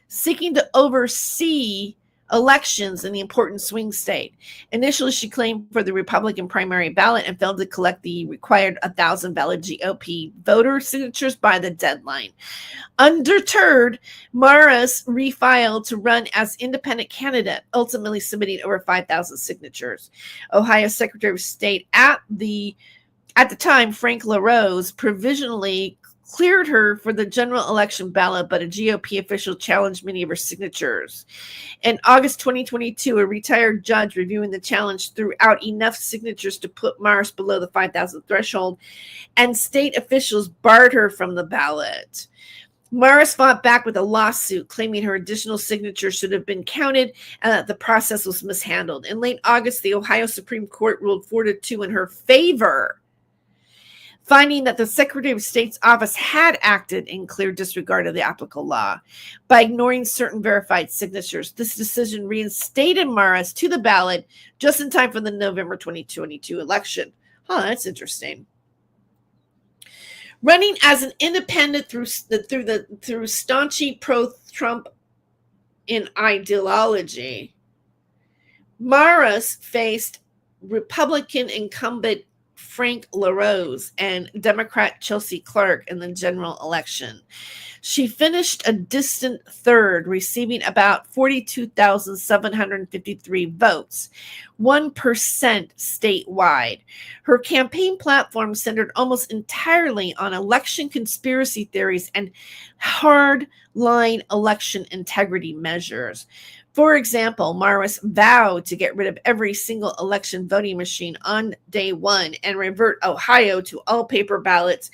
seeking to oversee elections in the important swing state. Initially, she claimed for the Republican primary ballot and failed to collect the required 1,000 valid GOP voter signatures by the deadline. Undeterred, Maris refiled to run as independent candidate, ultimately submitting over 5,000 signatures. Ohio Secretary of State at the time, Frank LaRose, provisionally cleared her for the general election ballot, but a GOP official challenged many of her signatures. In August 2022, a retired judge reviewing the challenge threw out enough signatures to put Maris below the 5,000 threshold, and state officials barred her from the ballot. Maris fought back with a lawsuit claiming her additional signatures should have been counted and that the process was mishandled. In late August, the Ohio Supreme Court ruled 4-2 in her favor, finding that the Secretary of State's office had acted in clear disregard of the applicable law by ignoring certain verified signatures. This decision reinstated Maris to the ballot just in time for the November 2022 election. That's interesting. Running as an independent through staunchy pro-Trump in ideology, Maris faced Republican incumbent Frank LaRose and Democrat Chelsea Clark in the general election. She finished a distant third, receiving about 42,753 votes, 1% statewide. Her campaign platform centered almost entirely on election conspiracy theories and hard-line election integrity measures. For example, Maris vowed to get rid of every single election voting machine on day one and revert Ohio to all paper ballots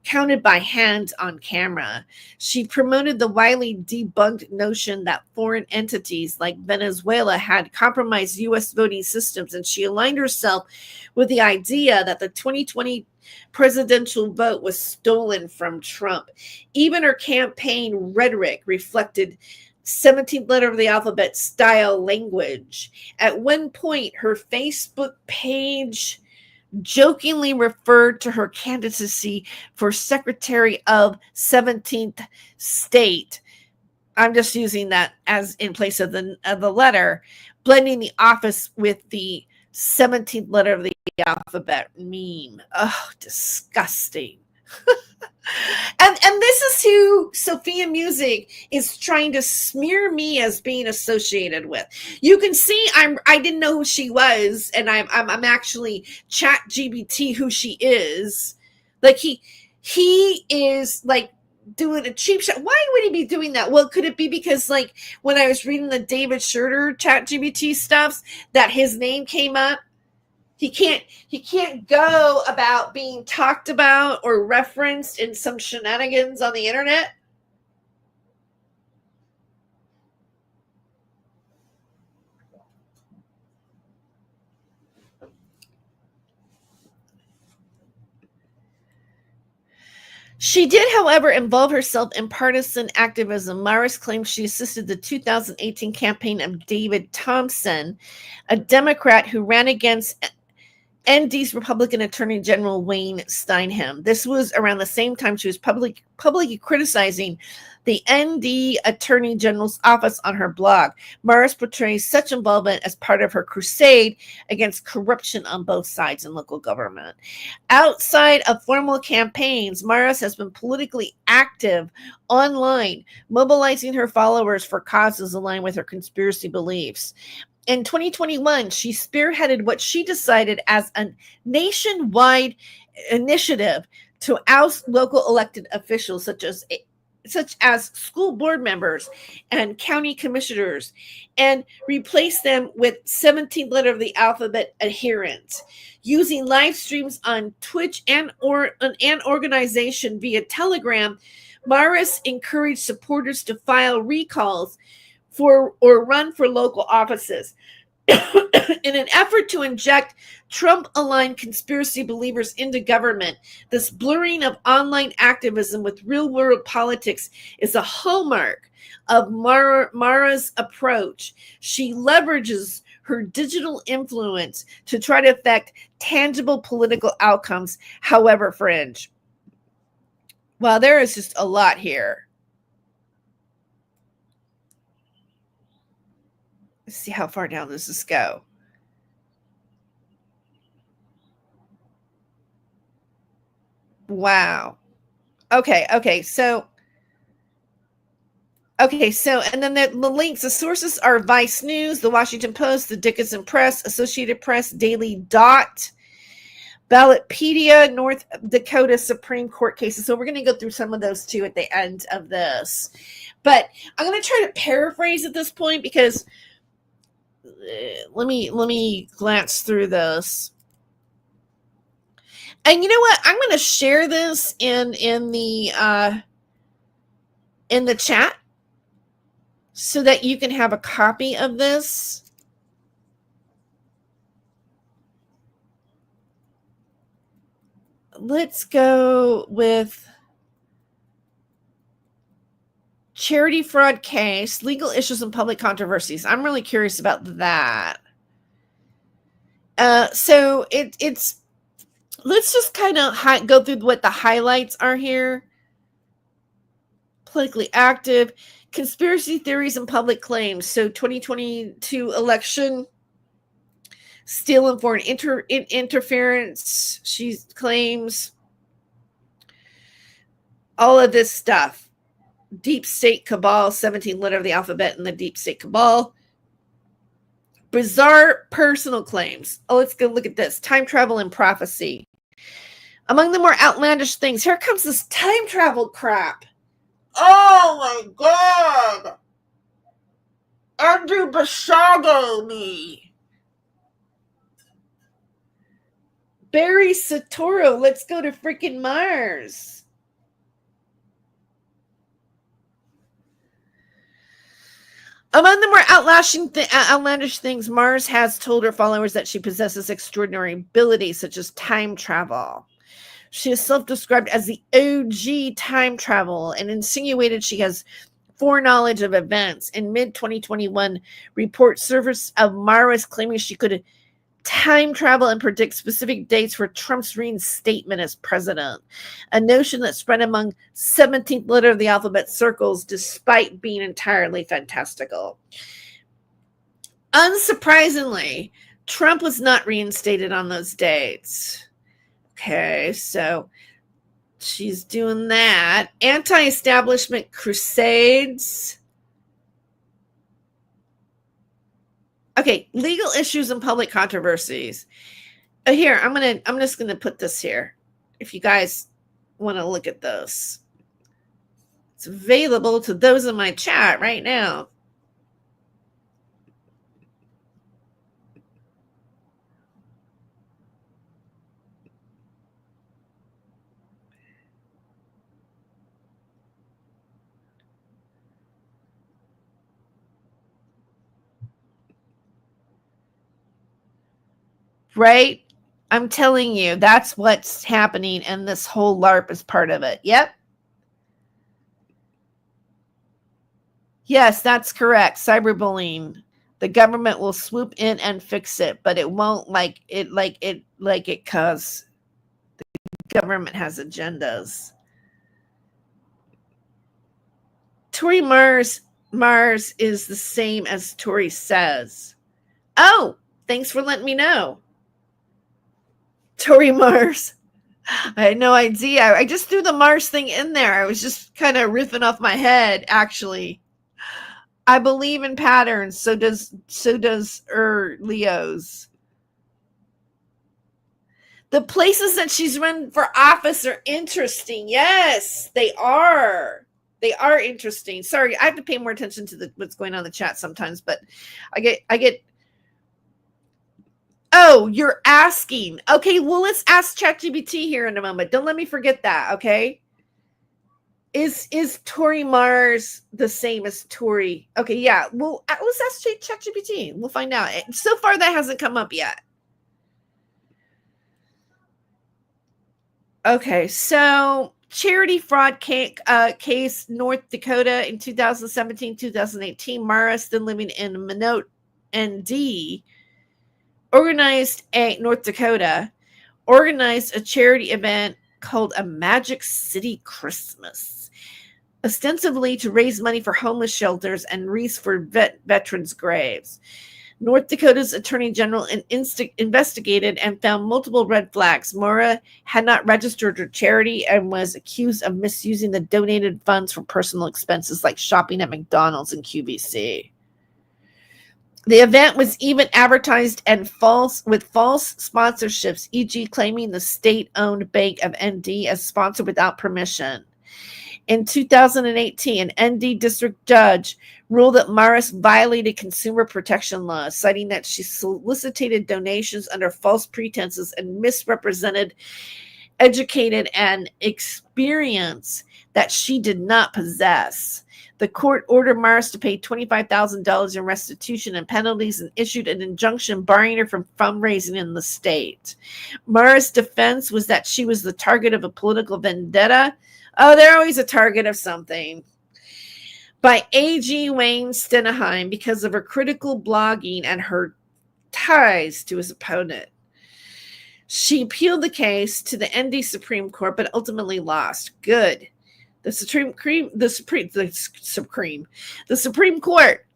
counted by hand on camera. She promoted the widely debunked notion that foreign entities like Venezuela had compromised U.S. voting systems, and she aligned herself with the idea that the 2020 presidential vote was stolen from Trump. Even her campaign rhetoric reflected 17th letter of the alphabet style language. At one point, her Facebook page jokingly referred to her candidacy for Secretary of 17th State. I'm just using that as in place of the letter, blending the office with the 17th letter of the alphabet meme. Oh, disgusting. And this is who Sophia Music is trying to smear me as being associated with. You can see I didn't know who she was, and I'm actually chat GBT who she is. Like he is like doing a cheap shot. Why would he be doing that? Well, could it be because like when I was reading the David Schroeder chat GBT stuffs that his name came up? He can't go about being talked about or referenced in some shenanigans on the internet. She did, however, involve herself in partisan activism. Myers claims she assisted the 2018 campaign of David Thompson, a Democrat who ran against ND's Republican Attorney General Wayne Steinham. This was around the same time she was publicly criticizing the ND Attorney General's office on her blog. Myers portrays such involvement as part of her crusade against corruption on both sides in local government. Outside of formal campaigns, Myers has been politically active online, mobilizing her followers for causes aligned with her conspiracy beliefs. In 2021, she spearheaded what she decided as a nationwide initiative to oust local elected officials such as school board members and county commissioners and replace them with 17th letter of the alphabet adherents. Using live streams on Twitch and an organization via Telegram, Maris encouraged supporters to file recalls for or run for local offices. In an effort to inject Trump-aligned conspiracy believers into government, this blurring of online activism with real-world politics is a hallmark of Mara's approach. She leverages her digital influence to try to affect tangible political outcomes, however fringe. Well, there is just a lot here. Let's see how far down does this go. Wow. Okay. So, and then the links, the sources are Vice News, the Washington Post, the Dickinson Press, Associated Press, Daily Dot, Ballotpedia, North Dakota Supreme Court cases. So we're going to go through some of those too at the end of this. But I'm going to try to paraphrase at this point because let me glance through this. And you know what? I'm going to share this in the chat so that you can have a copy of this. Let's go with charity fraud case, legal issues and public controversies. I'm really curious about that. So it's let's just kind of go through what the highlights are here. Politically active, conspiracy theories and public claims. So 2022 election, steal and foreign interference, she claims. All of this stuff. Deep state cabal, 17 letter of the alphabet in the deep state cabal. Bizarre personal claims. Oh, let's go look at this. Time travel and prophecy. Among the more outlandish things, here comes this time travel crap. Oh my God. Andrew Bashago me. Barry Sotoro, let's go to freaking Mars. Among the more outlandish things, Mars has told her followers that she possesses extraordinary abilities such as time travel. She is self-described as the OG time travel and insinuated she has foreknowledge of events. In mid-2021, report surfaced of Mars claiming she could time travel and predict specific dates for Trump's reinstatement as president, a notion that spread among 17th letter of the alphabet circles despite being entirely fantastical. Unsurprisingly, Trump was not reinstated on those dates. Okay, so she's doing that. Anti-establishment crusades. Okay, legal issues and public controversies. Here, I'm just gonna put this here. If you guys want to look at those, it's available to those in my chat right now. Right? I'm telling you, that's what's happening, and this whole LARP is part of it. Yep. Yes, that's correct. Cyberbullying. The government will swoop in and fix it, but it won't like it cause the government has agendas. Tori Mars is the same as Tori says. Oh, thanks for letting me know. Tori Mars. I had no idea. I just threw the Mars thing in there. I was just kind of riffing off my head, actually. I believe in patterns. So does Leo's. The places that she's run for office are interesting. Yes, they are. They are interesting. Sorry, I have to pay more attention to what's going on in the chat sometimes, but I get. Oh, you're asking. Okay, well, let's ask ChatGPT here in a moment. Don't let me forget that, okay? Is Tori Mars the same as Tori? Okay, yeah. Well, let's ask ChatGPT. We'll find out. So far, that hasn't come up yet. Okay, so charity fraud case, North Dakota in 2017-2018. Mara, then living in Minot, ND, North Dakota, organized a charity event called a Magic City Christmas, ostensibly to raise money for homeless shelters and wreaths for veterans' graves. North Dakota's Attorney General investigated and found multiple red flags. Mora had not registered her charity and was accused of misusing the donated funds for personal expenses like shopping at McDonald's and QVC. The event was even advertised and with false sponsorships, e.g. claiming the state-owned Bank of ND as sponsor without permission. In 2018, an ND district judge ruled that Maris violated consumer protection laws, citing that she solicited donations under false pretenses and misrepresented educated and experience that she did not possess. The court ordered Maris to pay $25,000 in restitution and penalties and issued an injunction barring her from fundraising in the state. Maris' defense was that she was the target of a political vendetta. Oh, they're always a target of something. By A.G. Wayne Stenheim because of her critical blogging and her ties to his opponent. She appealed the case to the ND Supreme Court, but ultimately lost. Good. The Supreme Court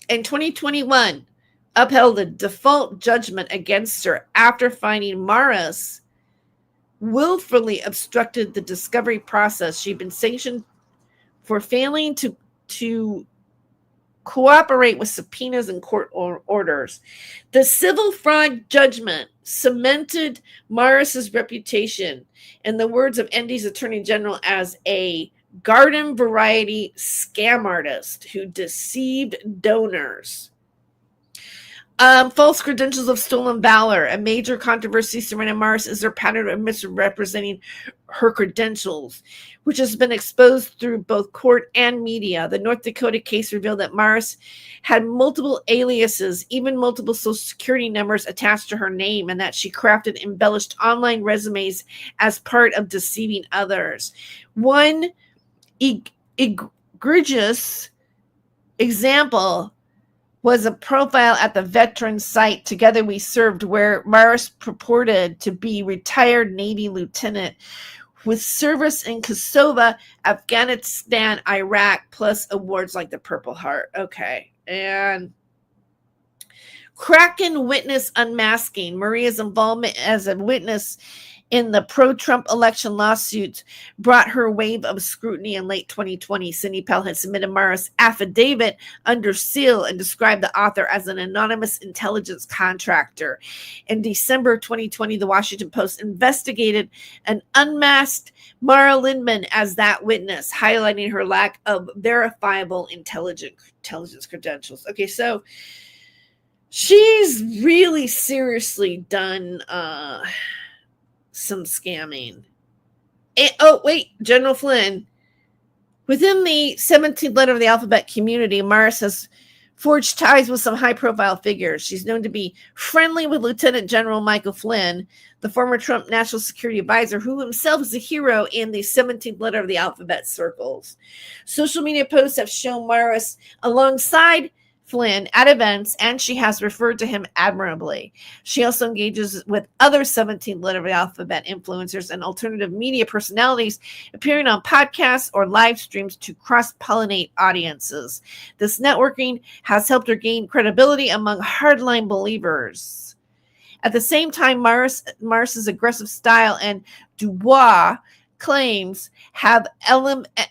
in 2021 upheld a default judgment against her after finding Maris willfully obstructed the discovery process. She'd been sanctioned for failing to cooperate with subpoenas and court orders. The civil fraud judgment cemented Maris's reputation, in the words of ND's Attorney General, as a garden variety scam artist who deceived donors. False credentials of stolen valor. A major controversy surrounding Maris is her pattern of misrepresenting her credentials, which has been exposed through both court and media. The North Dakota case revealed that Maris had multiple aliases, even multiple social security numbers attached to her name, and that she crafted embellished online resumes as part of deceiving others. One egregious example was a profile at the veteran site Together We Served, where Maris purported to be retired Navy lieutenant with service in Kosovo, Afghanistan, Iraq, plus awards like the Purple Heart. Okay. And Kraken witness unmasking. Maria's involvement as a witness in the pro-Trump election lawsuits brought her a wave of scrutiny in late 2020. Cindy Pell had submitted Maris' affidavit under seal and described the author as an anonymous intelligence contractor. In December 2020, the Washington Post investigated and unmasked Mara Lindman as that witness, highlighting her lack of verifiable intelligence credentials. Okay, so she's really seriously done some scamming. General Flynn. Within the 17th letter of the alphabet community, Maris has forged ties with some high-profile figures. She's known to be friendly with Lieutenant General Michael Flynn, the former Trump National Security Advisor, who himself is a hero in the 17th letter of the alphabet circles. Social media posts have shown Maris alongside Flynn at events, and she has referred to him admirably. She also engages with other 17th letter of the alphabet influencers and alternative media personalities, appearing on podcasts or live streams to cross-pollinate audiences. This networking has helped her gain credibility among hardline believers. At the same time, Maris's aggressive style and Dubois claims have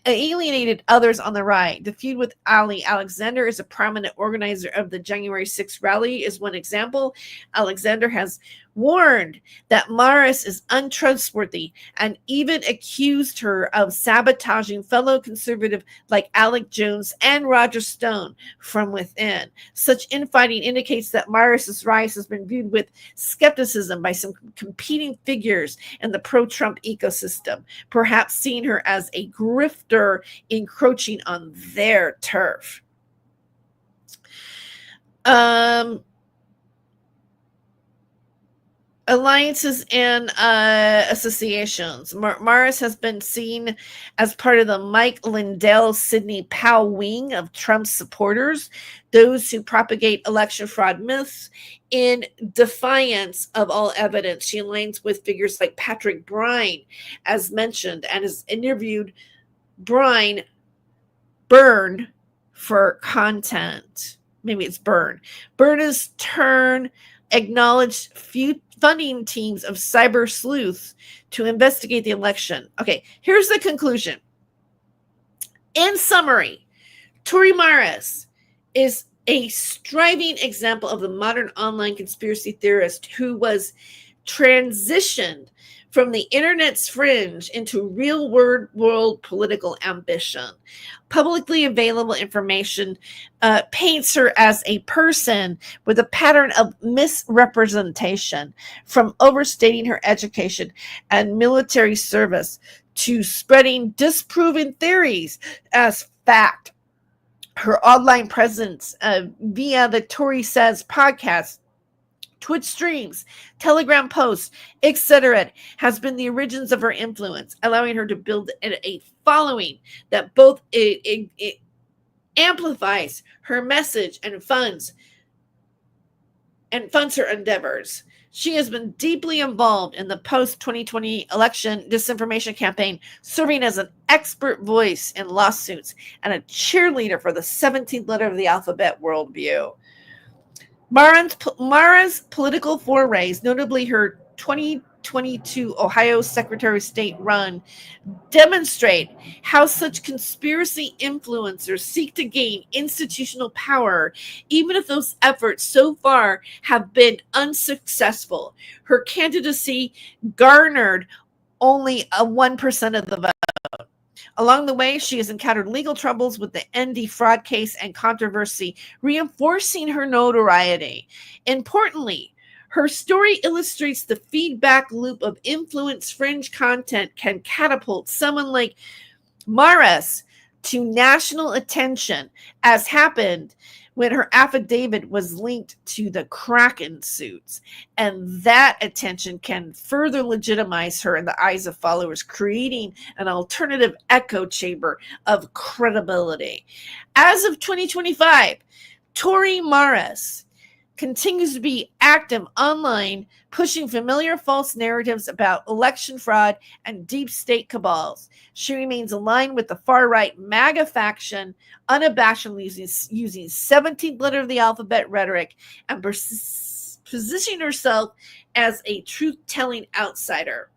alienated others on the right. The feud with Ali Alexander is a prominent organizer of the January 6th rally is one example. Alexander has warned that Maris is untrustworthy and even accused her of sabotaging fellow conservative like Alec Jones and Roger Stone from within. Such infighting indicates that Maris's rise has been viewed with skepticism by some competing figures in the pro-Trump ecosystem, perhaps seeing her as a grifter encroaching on their turf. Alliances and associations. Maris has been seen as part of the Mike Lindell, Sidney Powell wing of Trump's supporters, those who propagate election fraud myths in defiance of all evidence. She aligns with figures like Patrick Bryan, as mentioned, and has interviewed Byrne for content. Maybe it's Byrne. Byrne has acknowledged funding teams of cyber sleuths to investigate the election. Okay, here's the conclusion. In summary, Tori Maris is a striving example of the modern online conspiracy theorist who was transitioned from the internet's fringe into real world political ambition. Publicly available information paints her as a person with a pattern of misrepresentation, from overstating her education and military service to spreading disproven theories as fact. Her online presence via the Tori Says podcast, Twitch streams, Telegram posts, etc., has been the origins of her influence, allowing her to build a following that both it amplifies her message and funds her endeavors. She has been deeply involved in the post-2020 election disinformation campaign, serving as an expert voice in lawsuits and a cheerleader for the 17th letter of the alphabet worldview. Mara's political forays, notably her 2022 Ohio Secretary of State run, demonstrate how such conspiracy influencers seek to gain institutional power, even if those efforts so far have been unsuccessful. Her candidacy garnered only a 1% of the vote. Along the way, she has encountered legal troubles with the ND fraud case and controversy, reinforcing her notoriety. Importantly, her story illustrates the feedback loop of influence fringe content can catapult someone like Maris to national attention, as happened when her affidavit was linked to the Kraken suits. And that attention can further legitimize her in the eyes of followers, creating an alternative echo chamber of credibility. As of 2025, Tori Maris continues to be active online, pushing familiar false narratives about election fraud and deep state cabals. She remains aligned with the far-right MAGA faction, unabashedly using 17th letter of the alphabet rhetoric and positioning herself as a truth-telling outsider.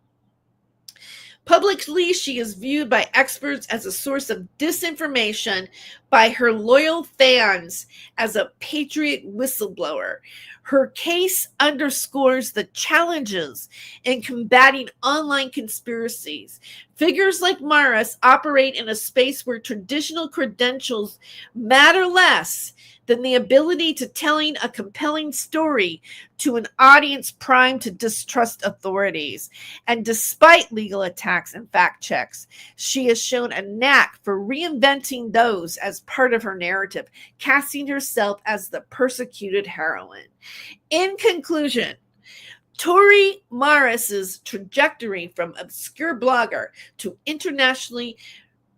Publicly, she is viewed by experts as a source of disinformation, by her loyal fans as a patriot whistleblower. Her case underscores the challenges in combating online conspiracies. Figures like Maris operate in a space where traditional credentials matter less than the ability to telling a compelling story to an audience primed to distrust authorities. And despite legal attacks and fact checks, she has shown a knack for reinventing those as as part of her narrative, casting herself as the persecuted heroine. In conclusion, Tori Morris's trajectory from obscure blogger to internationally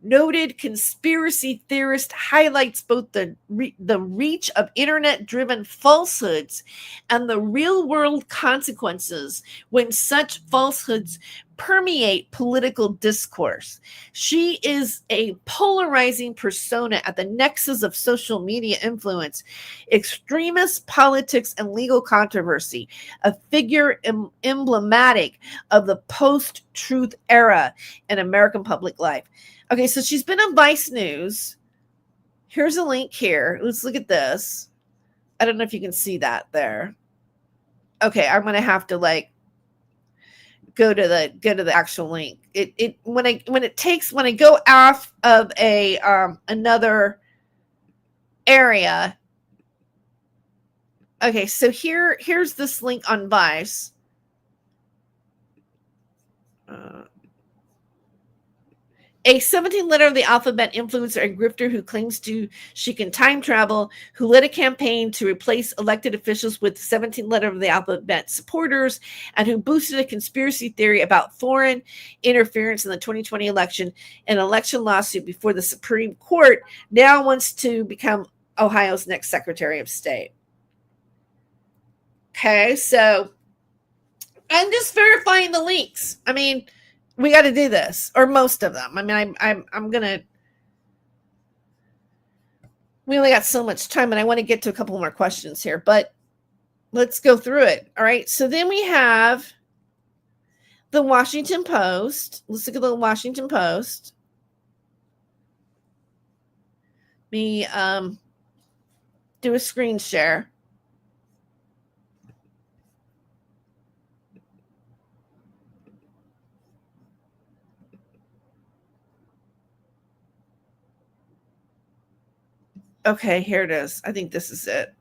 noted conspiracy theorist highlights both the reach of internet-driven falsehoods and the real-world consequences when such falsehoods permeate political discourse. She is a polarizing persona at the nexus of social media influence, extremist politics, and legal controversy, a figure emblematic of the post-truth era in American public life. Okay, so she's been on Vice News. Here's a link here. Let's look at this. I don't know if you can see that there. Okay, I'm gonna have to like go to the actual link. When I go off of a another area. Okay, so here's this link on Vice. A 17-letter of the alphabet influencer and grifter who claims she can time travel, who led a campaign to replace elected officials with 17-letter of the alphabet supporters, and who boosted a conspiracy theory about foreign interference in the 2020 election, an election lawsuit before the Supreme Court, now wants to become Ohio's next Secretary of State. Okay, so I'm just verifying the links. I mean, we got to do this, or most of them. I mean, I'm gonna. We only got so much time, and I want to get to a couple more questions here, but let's go through it. All right. So then we have the Washington Post. Let's look at the Washington Post. Me do a screen share. Okay, here it is. I think this is it.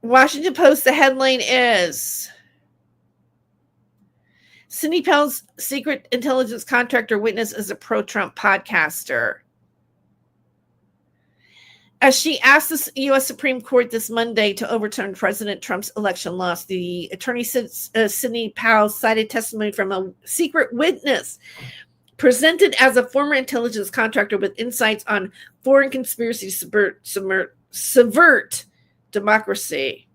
Washington Post, the headline is Sidney Powell's secret intelligence contractor witness as a pro-Trump podcaster. As she asked the U.S. Supreme Court this Monday to overturn President Trump's election loss, the attorney Sidney Powell cited testimony from a secret witness presented as a former intelligence contractor with insights on foreign conspiracy to subvert democracy.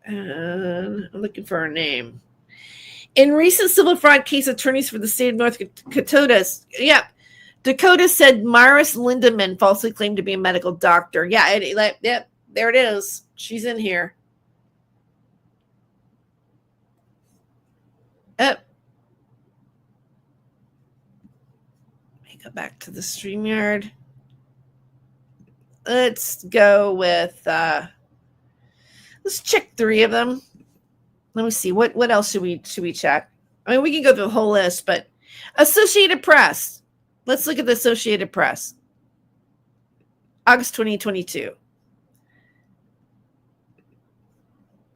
And I'm looking for her name. In recent civil fraud case, attorneys for the state of North Dakota said Maris Lindemann falsely claimed to be a medical doctor. Yeah, there it is. She's in here. Go back to the StreamYard. Let's go with let's check 3 of them. Let me see what else should we check. I mean, we can go through the whole list, but Associated Press. Let's look at the Associated Press. August 2022.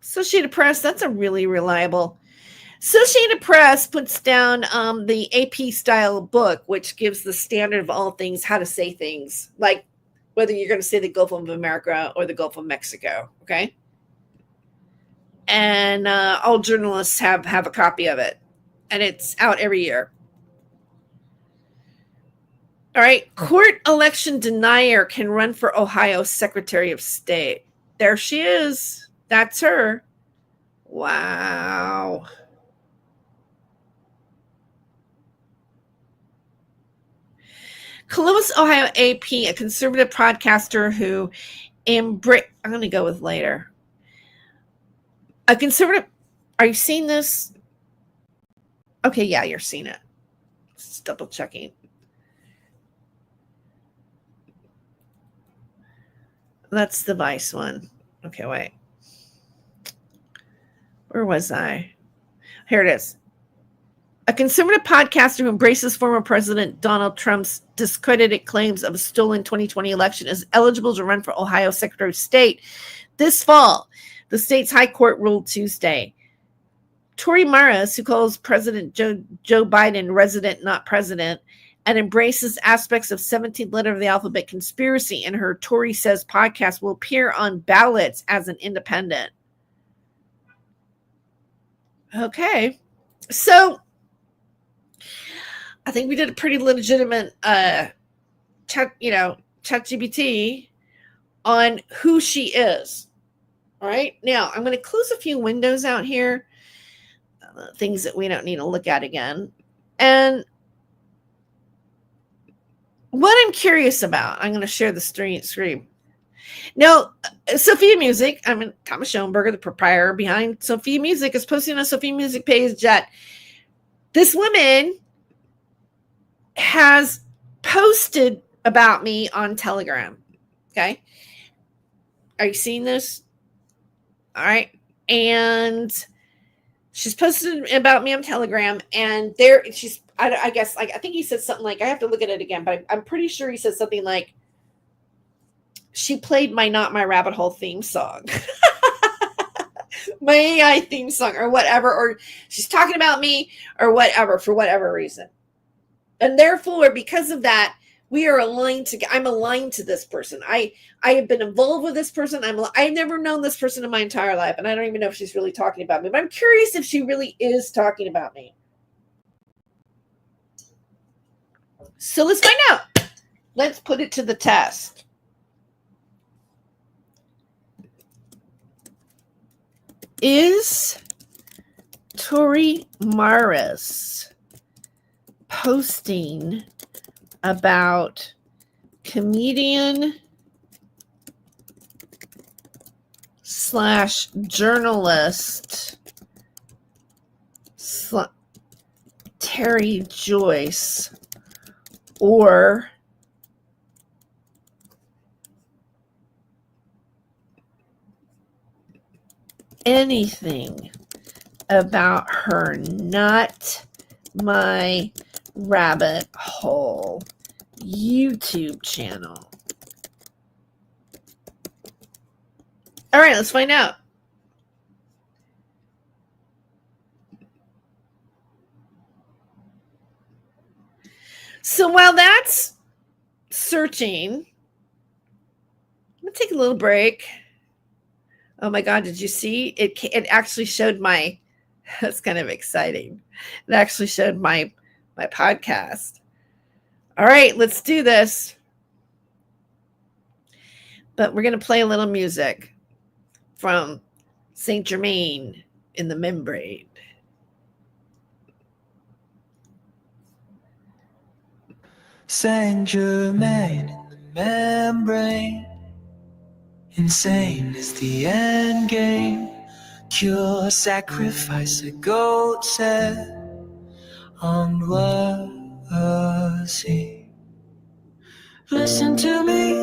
Associated Press, that's a really reliable. Associated Press puts down the AP style book, which gives the standard of all things, how to say things, like whether you're going to say the Gulf of America or the Gulf of Mexico. Okay. And all journalists have a copy of it, and it's out every year. All right. Court election denier can run for Ohio Secretary of State. There she is. That's her. Wow. Columbus, Ohio AP, a conservative podcaster who I'm going to go with later. A conservative. Are you seeing this? Okay, yeah, you're seeing it. Just double checking. That's the Vice one. Okay, wait. Where was I? Here it is. A conservative podcaster who embraces former President Donald Trump's discredited claims of a stolen 2020 election is eligible to run for Ohio Secretary of State this fall. The state's high court ruled Tuesday. Tori Maris, who calls President Joe Biden resident, not president, and embraces aspects of 17th letter of the alphabet conspiracy in her Tori Says podcast, will appear on ballots as an independent. Okay. So I think we did a pretty legitimate ChatGPT on who she is. All right. Now I'm going to close a few windows out here, things that we don't need to look at again. And what I'm curious about, I'm going to share the screen. Now, Sophia Music, Thomas Schoenberger, the proprietor behind Sophia Music, is posting on Sophia Music page that this woman has posted about me on Telegram. Okay. Are you seeing this? All right. And she's posted about me on Telegram, and I guess, like, I think he said something like, I have to look at it again, but I'm pretty sure he said something like, she played my Not My Rabbit Hole theme song. My AI theme song or whatever, or she's talking about me or whatever, for whatever reason. And therefore, because of that, we are aligned I'm aligned to this person. I have been involved with this person. I've never known this person in my entire life, and I don't even know if she's really talking about me, but I'm curious if she really is talking about me. So let's find out. Let's put it to the test. Is Tori Maris posting about comedian / journalist Tere Joyce, or anything about her Not My Rabbit Hole YouTube channel? All right, let's find out. So while that's searching, I'm going to take a little break. Oh my God, did you see? It actually showed my, that's kind of exciting. It actually showed my podcast. All right, let's do this. But we're going to play a little music from Saint Germain in the Membrane. Saint Germain in the membrane. Insane is the end game. Cure, sacrifice, a goat set on mercy. Listen to me,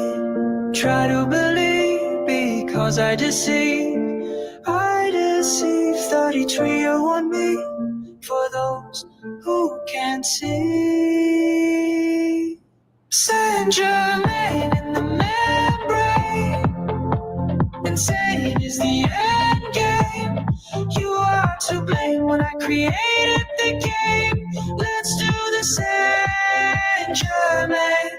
try to believe, because I deceive 3301 me, for those who can't see. Saint Germain in the membrane. Insane is the end game. You are to blame when I created the game. Let's do the Saint Germain.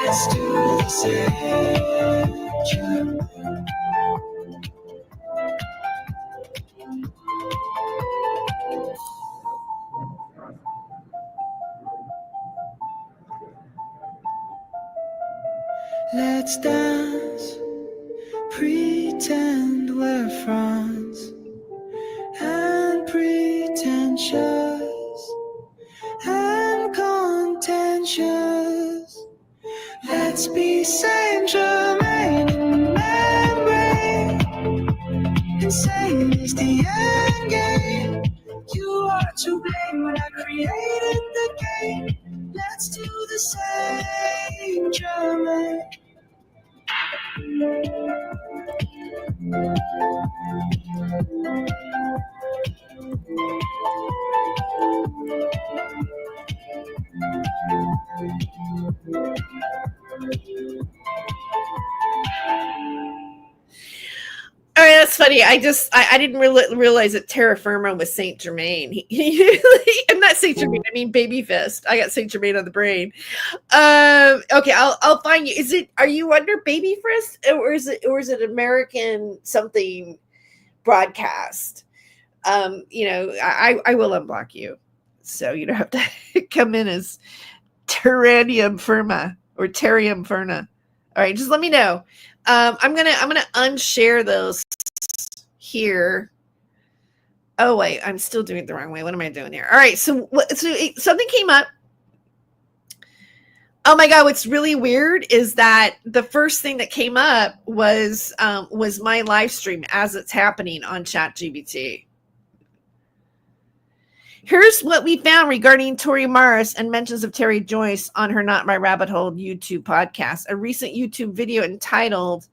Let's do the Saint Germain. Let's dance, pretend we're friends, and pretentious, and contentious. Let's be Saint Germain in the membrane. Insane is the end game. You are to blame when I created the game. Let's do the Saint Germain. That's funny. I didn't realize that Terra Firma was Saint Germain. I'm not Saint Germain. I mean Baby Fist. I got Saint Germain on the brain. Okay, I'll find you. Are you under Baby Fist, or is it American something broadcast? I will unblock you, so you don't have to come in as Terranium Firma or Terrium Firma. All right, just let me know. I'm gonna unshare those here. Oh wait, I'm still doing it the wrong way. What am I doing here? All right, so something came up. Oh my God, what's really weird is that the first thing that came up was my live stream as it's happening on ChatGPT. Here's what we found regarding Tori Morris and mentions of Tere Joyce on her Not My Rabbit Hole YouTube podcast. A recent YouTube video entitled,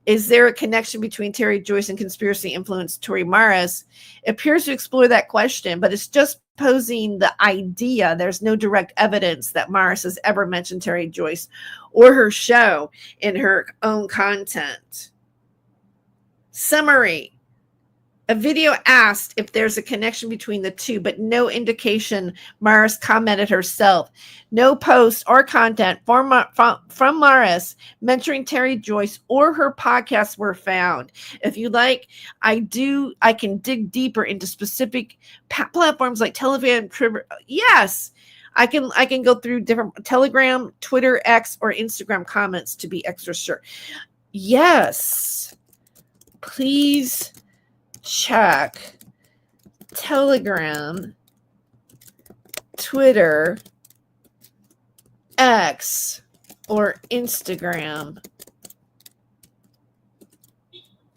"Is There a Connection Between Tere Joyce and Conspiracy Influenced Tori Morris?" appears to explore that question, but it's just posing the idea. There's no direct evidence that Morris has ever mentioned Tere Joyce or her show in her own content. Summary. A video asked if there's a connection between the two, but no indication. Morris commented herself. No post or content from Morris mentioning Tere Joyce or her podcast were found. If you like, I can dig deeper into specific platforms like Telegram. Yes, I can go through different Telegram, Twitter, X, or Instagram comments to be extra sure. Yes, please check Telegram, Twitter, X, or Instagram.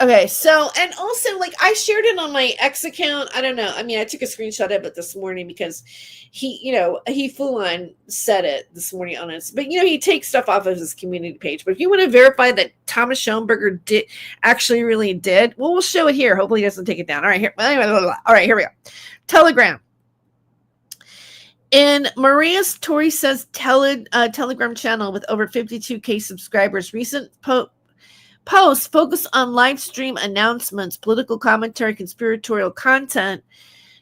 Okay, so, and also, like, I shared it on my X account. I don't know. I mean, I took a screenshot of it this morning because he full on said it this morning on it. But, he takes stuff off of his community page. But if you want to verify that Thomas Schoenberger really did, well, we'll show it here. Hopefully he doesn't take it down. All right, here. All right, here we go. Telegram. In Maria's Tori Says Telegram channel with over 52K subscribers, recent posts focus on live stream announcements, political commentary, conspiratorial content,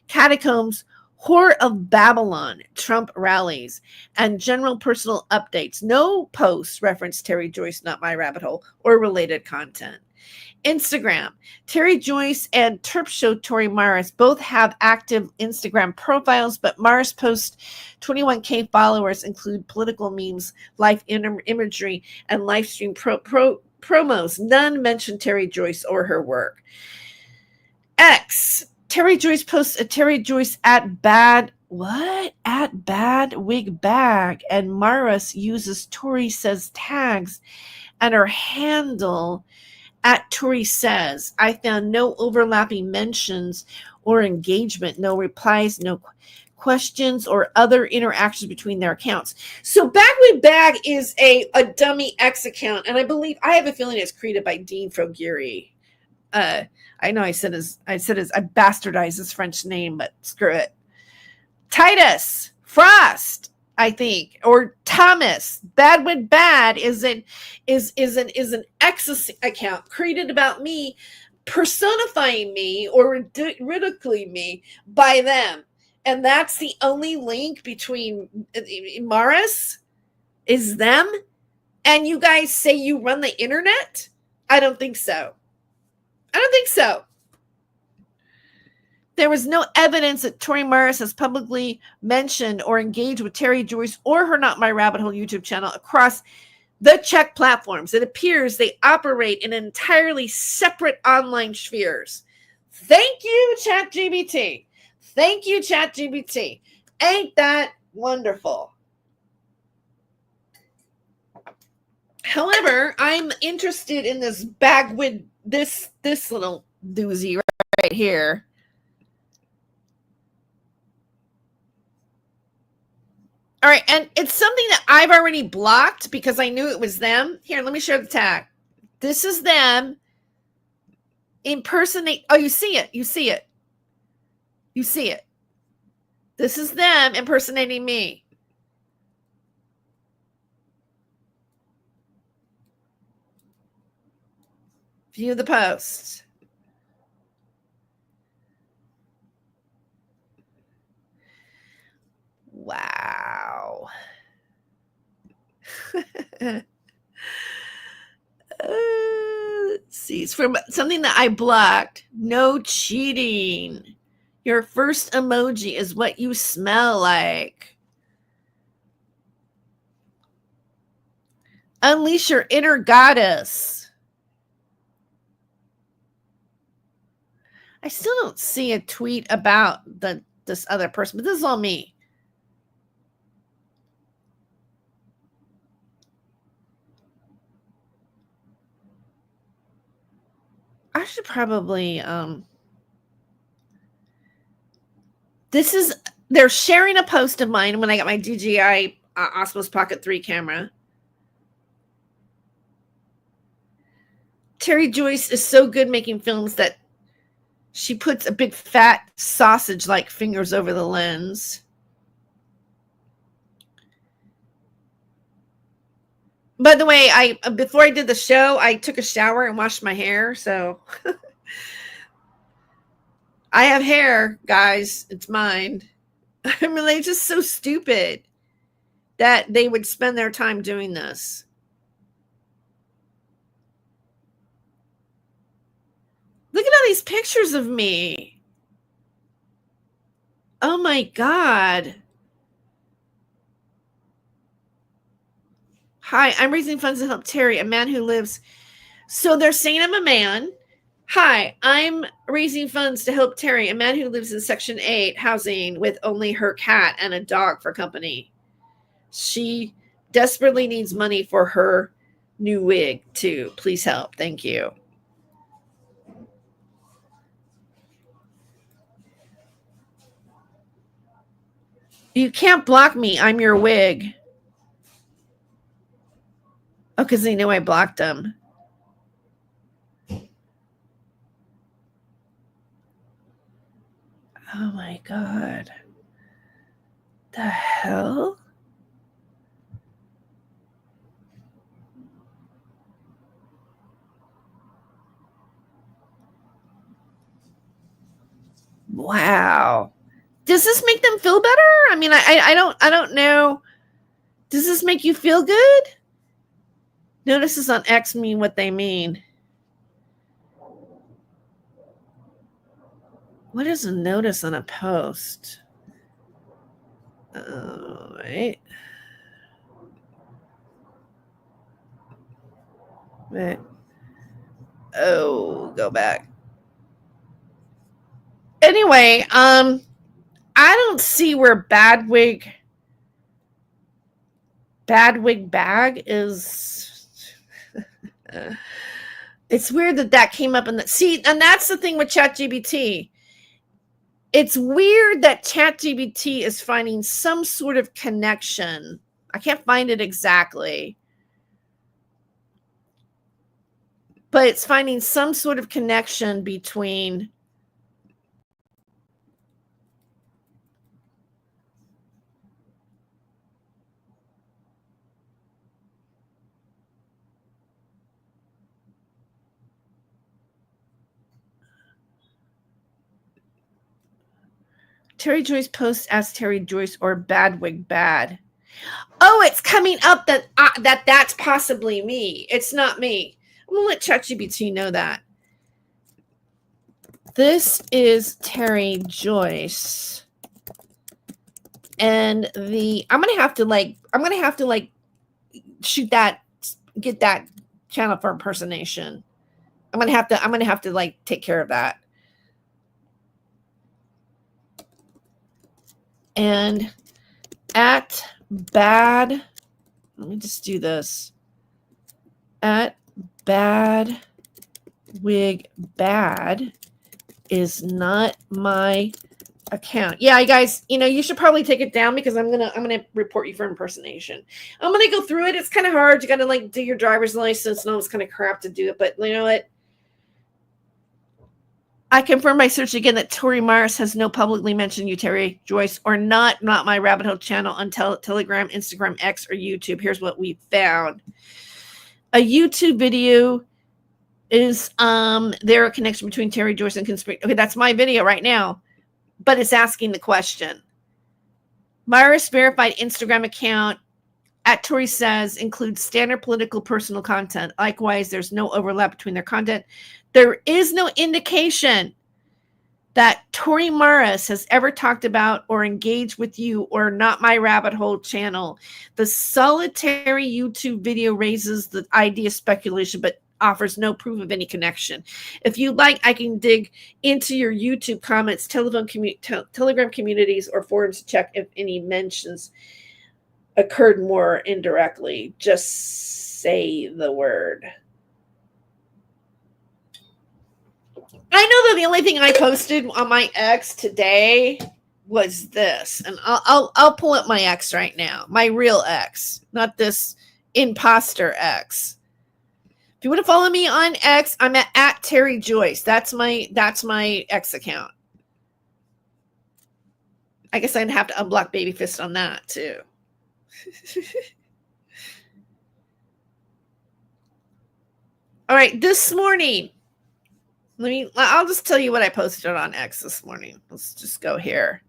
catacombs, Whore of Babylon, Trump rallies, and general personal updates. No posts reference Tere Joyce, Not My Rabbit Hole, or related content. Instagram. Tere Joyce and Terp Show Tori Morris both have active Instagram profiles, but Morris posts 21K followers include political memes, life imagery, and live stream promos. None mention Tere Joyce or her work. X. Tere Joyce posts a Tere Joyce at bad wig bag, and Morris uses Tori Says tags and her handle at Tori Says. I found no overlapping mentions or engagement, no replies, no questions or other interactions between their accounts. So Bagwig Bag is a dummy X account, and I have a feeling it's created by Dean Froguri. I know I bastardized his French name, but screw it. Titus Frost, I think, or Thomas. Badwig Bad is an X account created about me, personifying me or ridiculing me by them. And that's the only link between Morris is them. And you guys say you run the internet? I don't think so. There was no evidence that Tori Morris has publicly mentioned or engaged with Tere Joyce or her Not My Rabbit Hole YouTube channel across the Czech platforms. It appears they operate in entirely separate online spheres. Thank you, ChatGPT. Thank you, ChatGPT. Ain't that wonderful? However, I'm interested in this bag with this little doozy right here. All right, and it's something that I've already blocked because I knew it was them. Here, let me share the tag. This is them impersonate. Oh, you see it. This is them impersonating me. View the post. Wow. Let's see. It's from something that I blocked. No cheating. Your first emoji is what you smell like. Unleash your inner goddess. I still don't see a tweet about this other person, but this is all me. I should probably they're sharing a post of mine when I got my DJI Osmos Pocket 3 camera. Tere Joyce is so good making films that she puts a big fat sausage-like fingers over the lens. By the way, before I did the show, I took a shower and washed my hair, so I have hair, guys. It's mine. I mean, they're just so stupid that they would spend their time doing this. Look at all these pictures of me. Oh my God. Hi, I'm raising funds to help Terry, a man who lives. So they're saying I'm a man. Hi, I'm raising funds to help Terry, a man who lives in Section 8 housing with only her cat and a dog for company. She desperately needs money for her new wig, too. Please help. Thank you. You can't block me. I'm your wig. Oh, because they knew I blocked them. Oh my God. The hell? Wow. Does this make them feel better? I mean, I don't know. Does this make you feel good? Notices on X mean what they mean. What is a notice on a post? All right. Wait. Oh, go back. Anyway, I don't see where Badwig bag is. It's weird that came up in the see, and that's the thing with ChatGPT. It's weird that ChatGPT is finding some sort of connection. I can't find it exactly, but it's finding some sort of connection between Tere Joyce posts as Tere Joyce or Badwig bad. Oh, it's coming up that that's possibly me. It's not me. I'm gonna let ChatGPT know that. This is Tere Joyce, and I'm gonna have to shoot that, get that channel for impersonation. I'm gonna have to like take care of that. And at bad, let me just do this. At bad wig bad is not my account. Yeah, you guys, you should probably take it down because I'm gonna report you for impersonation. I'm gonna go through it. It's kind of hard. You gotta like do your driver's license and all this kind of crap to do it. But you know what? I confirm by search again that Tori Myers has no publicly mentioned you, Tere Joyce, or not my rabbit hole channel on Telegram, Instagram, X, or YouTube. Here's what we found. A YouTube video is there a connection between Tere Joyce and conspiracy? Okay, that's my video right now, but it's asking the question. Myra's verified Instagram account at Tori Says includes standard political personal content. Likewise, there's no overlap between their content. There is no indication that Tori Morris has ever talked about or engaged with you or Not My Rabbit Hole channel. The solitary YouTube video raises the idea of speculation, but offers no proof of any connection. If you'd like, I can dig into your YouTube comments, Telegram communities, or forums to check if any mentions occurred more indirectly. Just say the word. I know that the only thing I posted on my X today was this, and I'll pull up my X right now, my real X, not this imposter X. If you want to follow me on X, I'm at Tere Joyce. That's my X account. I guess I'd have to unblock Baby Fist on that too. All right, this morning. I'll just tell you what I posted on X this morning. Let's just go here.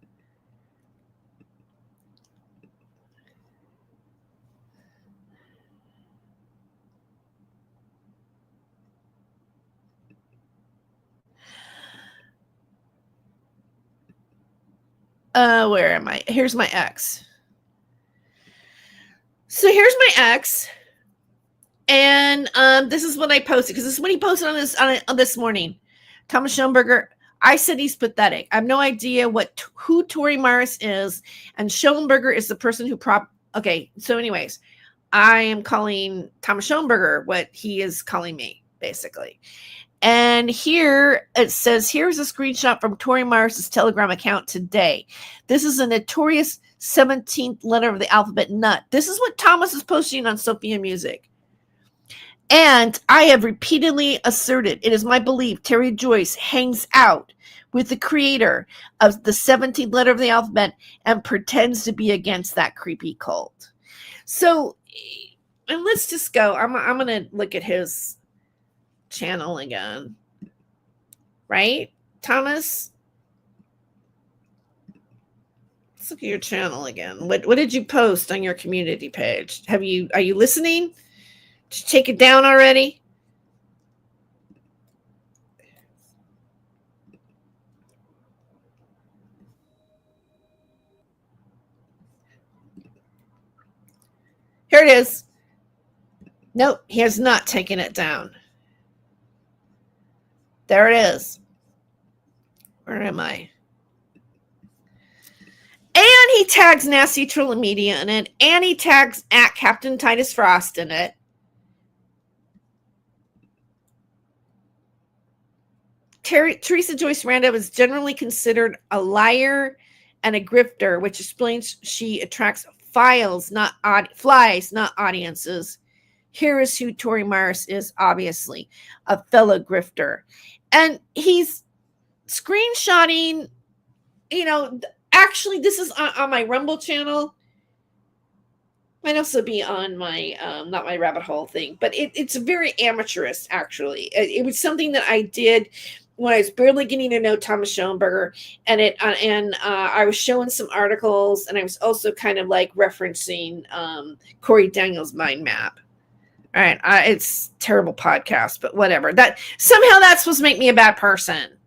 Where am I? Here's my X. So here's my X. And this is what I posted, because this is what he posted on this morning. Thomas Schoenberger, I said he's pathetic. I have no idea who Tori Morris is, and Schoenberger is the person who okay, so anyways, I am calling Thomas Schoenberger what he is calling me, basically. And here it says, here's a screenshot from Tori Morris's Telegram account today. This is a notorious 17th letter of the alphabet nut. This is what Thomas is posting on Sophia Music. And I have repeatedly asserted, it is my belief Tere Joyce hangs out with the creator of the 17th letter of the alphabet and pretends to be against that creepy cult. So, and let's just go. I'm going to look at his channel again. Right? Thomas? Let's look at your channel again. What did you post on your community page? Are you listening? Did you take it down already? Here it is. Nope, he has not taken it down. There it is. Where am I? And he tags Nasty Trilla Media in it. And he tags at Captain Titus Frost in it. Teresa Joyce Randall is generally considered a liar and a grifter, which explains she attracts flies, not audiences. Here is who Tori Morris is, obviously, a fellow grifter. And he's screenshotting, actually, this is on my Rumble channel. Might also be on my, Not My Rabbit Hole thing, but it's very amateurish, actually. It was something that I did when I was barely getting to know Thomas Schoenberger, and I was showing some articles, and I was also kind of like referencing Corey Daniels' mind map. All right, it's a terrible podcast, but whatever. That somehow that's supposed to make me a bad person.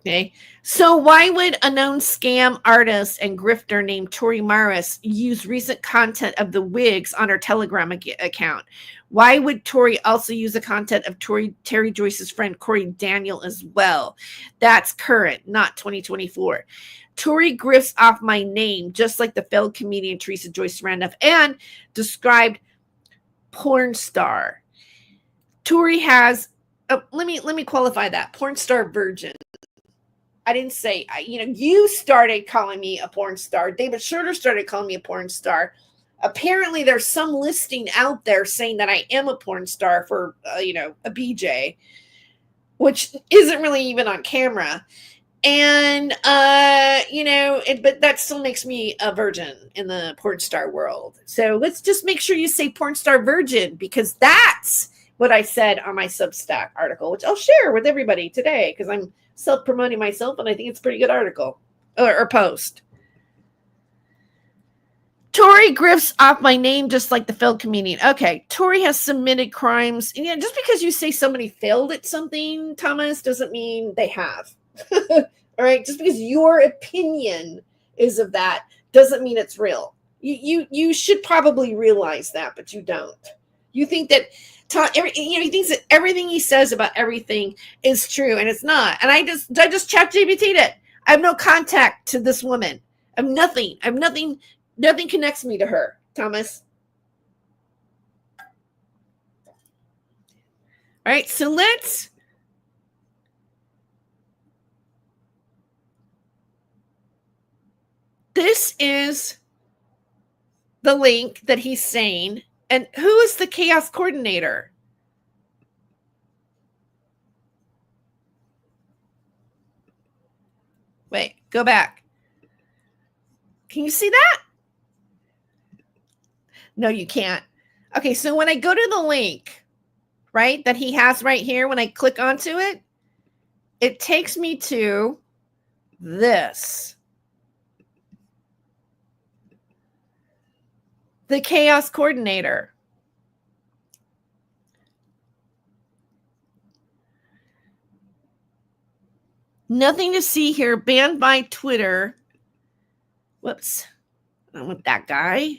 Okay, so why would a known scam artist and grifter named Tori Morris use recent content of the Wigs on her Telegram account? Why would Tori also use the content of Tere Joyce's friend Corey Daniel as well? That's current, not 2024. Tori grifts off my name, just like the failed comedian Teresa Joyce Randolph, and described porn star. Tori has, let me qualify that, porn star virgin. I didn't say, you started calling me a porn star. David Schroeder started calling me a porn star. Apparently, there's some listing out there saying that I am a porn star for, a BJ, which isn't really even on camera. And, but that still makes me a virgin in the porn star world. So let's just make sure you say porn star virgin, because that's what I said on my Substack article, which I'll share with everybody today because I'm self-promoting myself and I think it's a pretty good article. or post. Tori grifts off my name just like the failed comedian. Okay, Tori has submitted crimes. And yeah, just because you say somebody failed at something, Thomas, doesn't mean they have. All right, just because your opinion is of that doesn't mean it's real. You should probably realize that, but you don't. You think that he thinks that everything he says about everything is true, and it's not. And I just ChatGPT'd it. I have no contact to this woman. I'm nothing. I'm nothing. Nothing connects me to her, Thomas. All right, so this is the link that he's saying. And who is the chaos coordinator? Wait, go back. Can you see that? No, you can't. Okay, so when I go to the link, right, that he has right here, when I click onto it, it takes me to this. The chaos coordinator. Nothing to see here. Banned by Twitter. Whoops. I don't want that guy.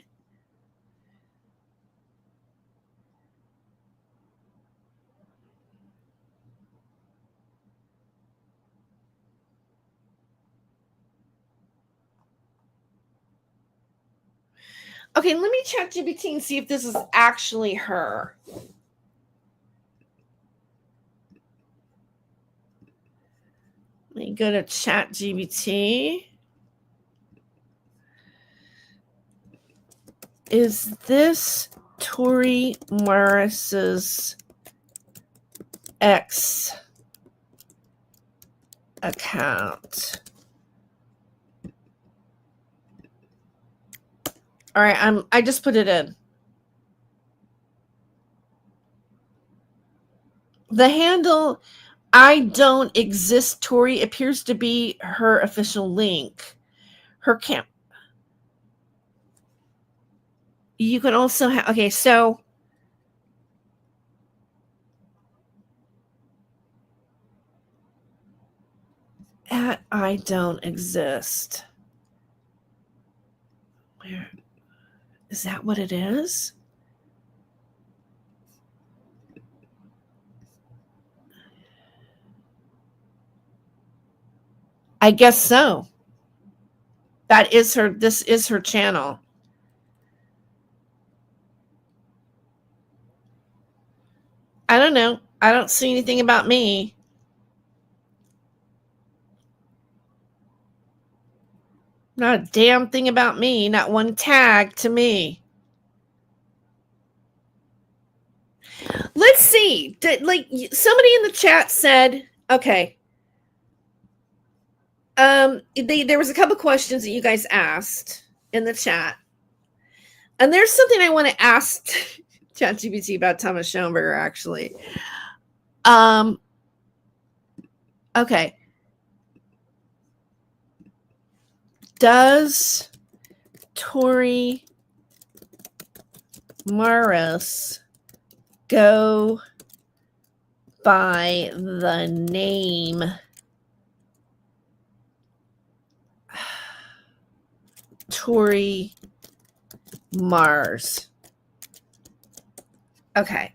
Okay, let me check GPT and see if this is actually her. Let me go to ChatGPT. Is this Tori Morris's X account? All right, I just put it in. The handle I don't exist Tori appears to be her official link. Her camp. You can also have, okay, so at I don't exist. Where is that what it is? I guess so. That is her, this is her channel. I don't know. I don't see anything about me. Not a damn thing about me. Not one tag to me. Let's see. Like somebody in the chat said, okay. There was a couple questions that you guys asked in the chat. And there's something I want to ask ChatGPT about Thomas Schoenberger, actually. Okay. Does Tori Morris go by the name Tori Mars? Okay.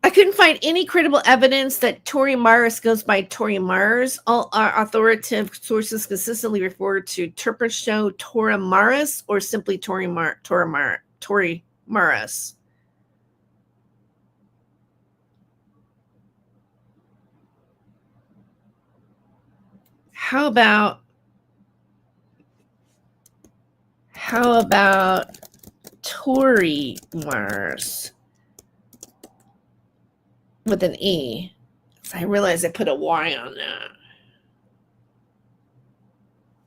I couldn't find any credible evidence that Tori Mars goes by Tori Mars. All authoritative sources consistently refer to Turper Show Tora Mars or simply Tori Mars. How about Tori Mars with an E? So I realized I put a Y on that.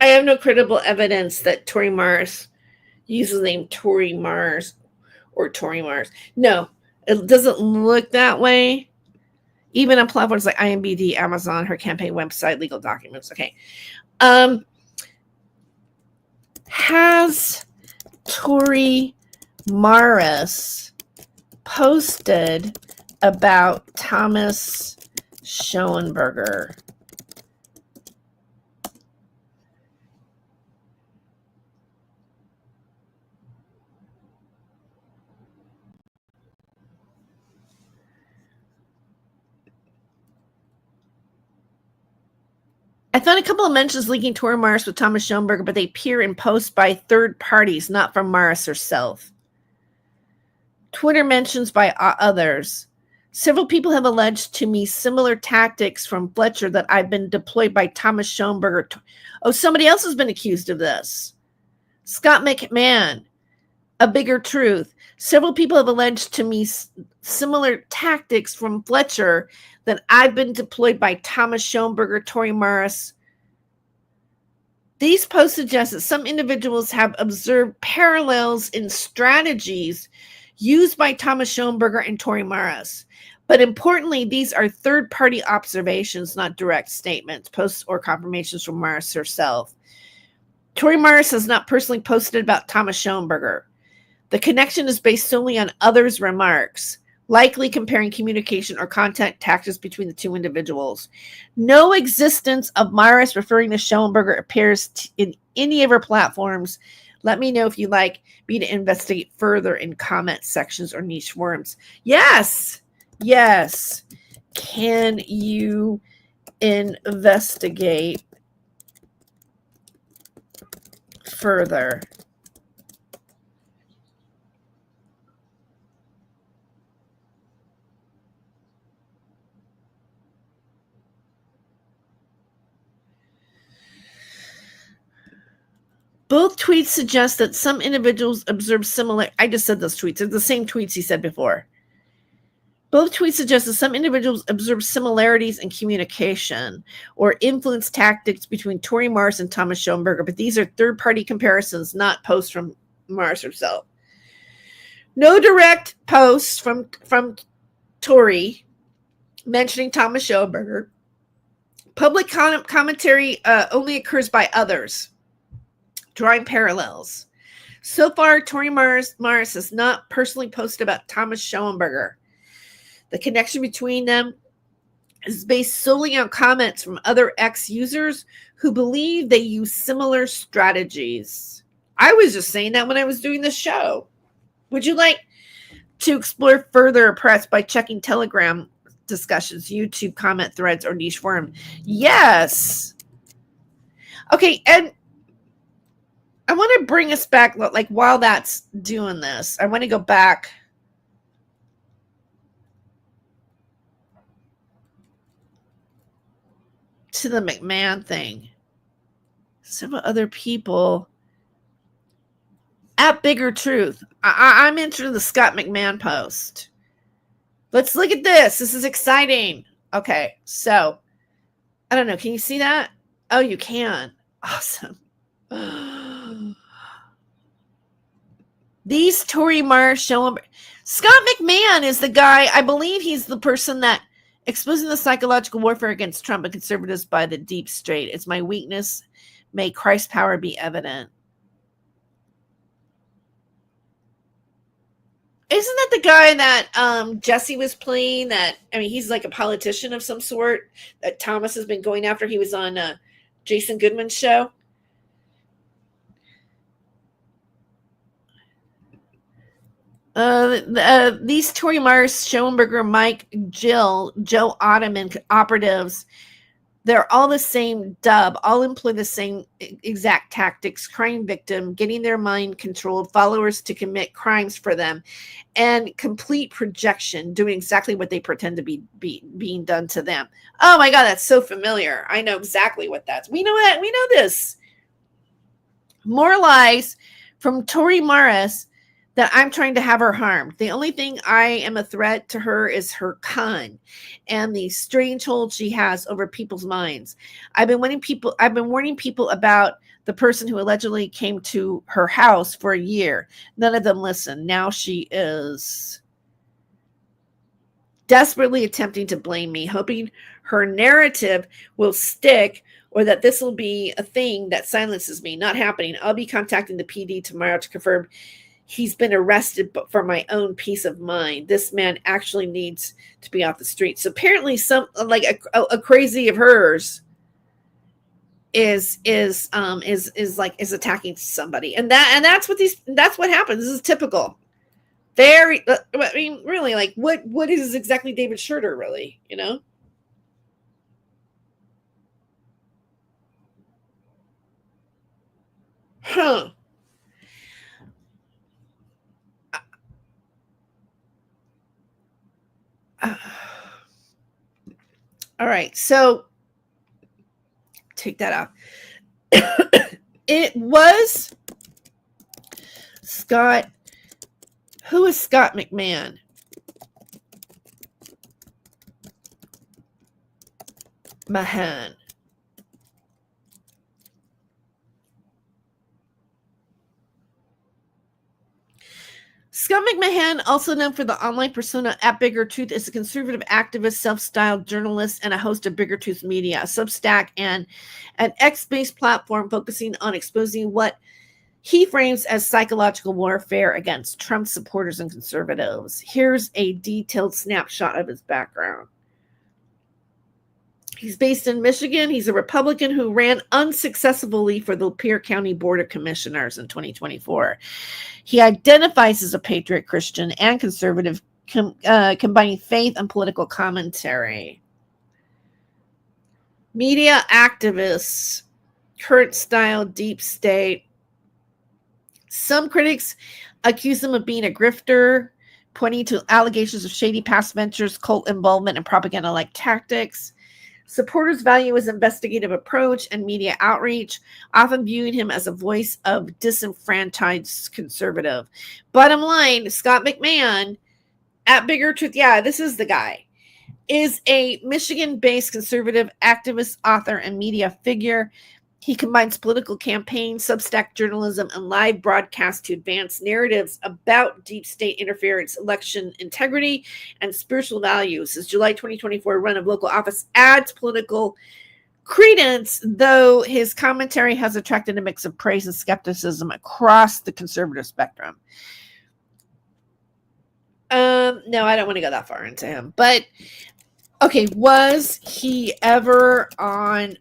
I have no credible evidence that Tori Mars uses the name Tori Mars or Tori Mars. No, It doesn't look that way. Even on platforms like IMBD, Amazon, her campaign website, legal documents. Okay. Has Tori Morris posted about Thomas Schoenberger? I found a couple of mentions linking Tori Morris with Thomas Schoenberger, but they appear in posts by third parties, not from Morris herself. Twitter mentions by others. Several people have alleged to me similar tactics from Fletcher that I've been deployed by Thomas Schoenberger. Oh, somebody else has been accused of this. Scott McMahon, A Bigger Truth. Several people have alleged to me similar tactics from Fletcher that I've been deployed by Thomas Schoenberger, Tori Morris. These posts suggest that some individuals have observed parallels in strategies used by Thomas Schoenberger and Tori Morris. But importantly, these are third-party observations, not direct statements, posts, or confirmations from Morris herself. Tori Morris has not personally posted about Thomas Schoenberger. The connection is based solely on others' remarks, likely comparing communication or contact tactics between the two individuals. No existence of Morris referring to Schoenberger appears in any of her platforms. Let me know if you'd like me to investigate further in comment sections or niche forums. Yes. Can you investigate further? Both tweets suggest that some individuals observe similar. I just said those tweets. They're the same tweets he said before. Both tweets suggest that some individuals observe similarities in communication or influence tactics between Tori Morris and Thomas Schoenberger, but these are third-party comparisons, not posts from Morris herself. No direct posts from Tori mentioning Thomas Schoenberger. Public commentary only occurs by others, drawing parallels. So far, Tori Morris has not personally posted about Thomas Schoenberger. The connection between them is based solely on comments from other ex-users who believe they use similar strategies. I was just saying that when I was doing the show. Would you like to explore further, perhaps by checking Telegram discussions, YouTube comment threads, or niche forum? Yes. Okay, and I want to bring us back, like while that's doing this, I want to go back to the McMahon thing. Several other people at Bigger Truth. I'm into the Scott McMahon post. Let's look at this. This is exciting. Okay, so I don't know. Can you see that? Oh, you can. Awesome. These Tori Morris show him. Scott McMahon is the guy. I believe he's the person that exposing the psychological warfare against Trump and conservatives by the deep state. It's my weakness. May Christ's power be evident. Isn't that the guy that Jesse was playing? That, I mean, he's like a politician of some sort that Thomas has been going after. He was on Jason Goodman's show. These Tori Morris, Schoenberger, Mike, Jill, Joe Ottoman operatives, they're all the same dub, all employ the same exact tactics: crime victim, getting their mind controlled, followers to commit crimes for them, and complete projection, doing exactly what they pretend to be being done to them. Oh my God, that's so familiar. I know exactly what that's. We know that. We know this. More lies from Tori Morris that I'm trying to have her harmed. The only thing I am a threat to her is her con and the strange hold she has over people's minds. I've been warning people about the person who allegedly came to her house for a year. None of them listened. Now she is desperately attempting to blame me, hoping her narrative will stick or that this will be a thing that silences me. Not happening. I'll be contacting the PD tomorrow to confirm he's been arrested, but for my own peace of mind. This man actually needs to be off the street. So apparently some like a crazy of hers is attacking somebody. And that's what happens. This is typical. Very, I mean, really, like what is exactly David Schroeder, really, you know? Huh. All right, so take that out. It was Scott. Who is Scott McMahon? Mahan. Scott McMahon, also known for the online persona at Bigger Truth, is a conservative activist, self-styled journalist, and a host of Bigger Truth Media, a Substack, and an X-based platform focusing on exposing what he frames as psychological warfare against Trump supporters and conservatives. Here's a detailed snapshot of his background. He's based in Michigan. He's a Republican who ran unsuccessfully for the Lapeer County Board of Commissioners in 2024. He identifies as a patriot Christian and conservative, combining faith and political commentary. Media activists, current style, deep state. Some critics accuse him of being a grifter, pointing to allegations of shady past ventures, cult involvement, and propaganda-like tactics. Supporters value his investigative approach and media outreach, often viewing him as a voice of disenfranchised conservative. Bottom line, Scott McMahon at Bigger Truth, yeah, this is the guy, is a Michigan-based conservative activist, author, and media figure. He combines political campaigns, Substack journalism, and live broadcasts to advance narratives about deep state interference, election integrity, and spiritual values. His July 2024 run of local office adds political credence, though his commentary has attracted a mix of praise and skepticism across the conservative spectrum. No, I don't want to go that far into him. But, okay, was he ever on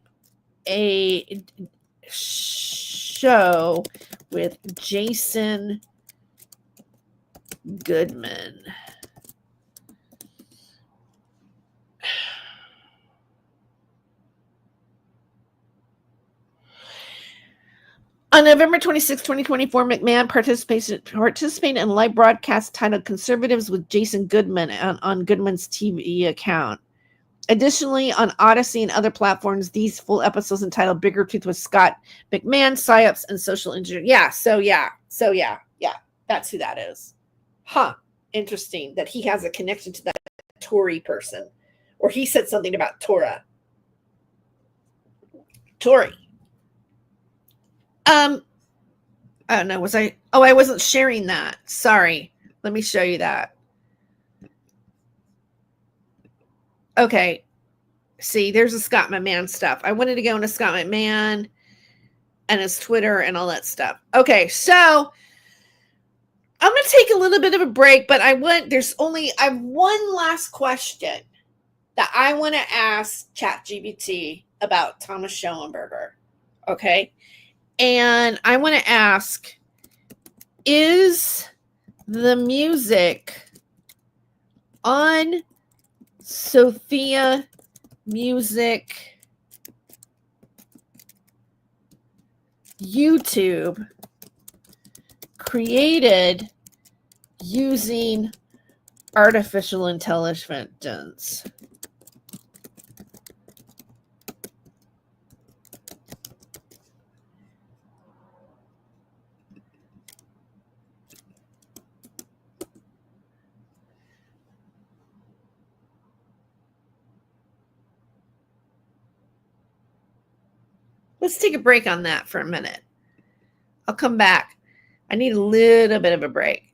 a show with Jason Goodman? On November 26, 2024, McMahon participated in a live broadcast titled Conservatives with Jason Goodman on Goodman's TV account. Additionally, on Odyssey and other platforms, these full episodes entitled Bigger Truth with Scott McMahon, PsyOps, and Social Engineering. Yeah. That's who that is. Huh. Interesting that he has a connection to that Tory person. Or he said something about Tory. I don't know. I wasn't sharing that. Sorry. Let me show you that. Okay. See, there's the Scott McMahon stuff. I wanted to go into Scott McMahon and his Twitter and all that stuff. Okay, so I'm going to take a little bit of a break, but I have one last question that I want to ask ChatGPT about Thomas Schoenberger. Okay. And I want to ask, is the music on Sophia Music YouTube created using artificial intelligence? Let's take a break on that for a minute. I'll come back. I need a little bit of a break.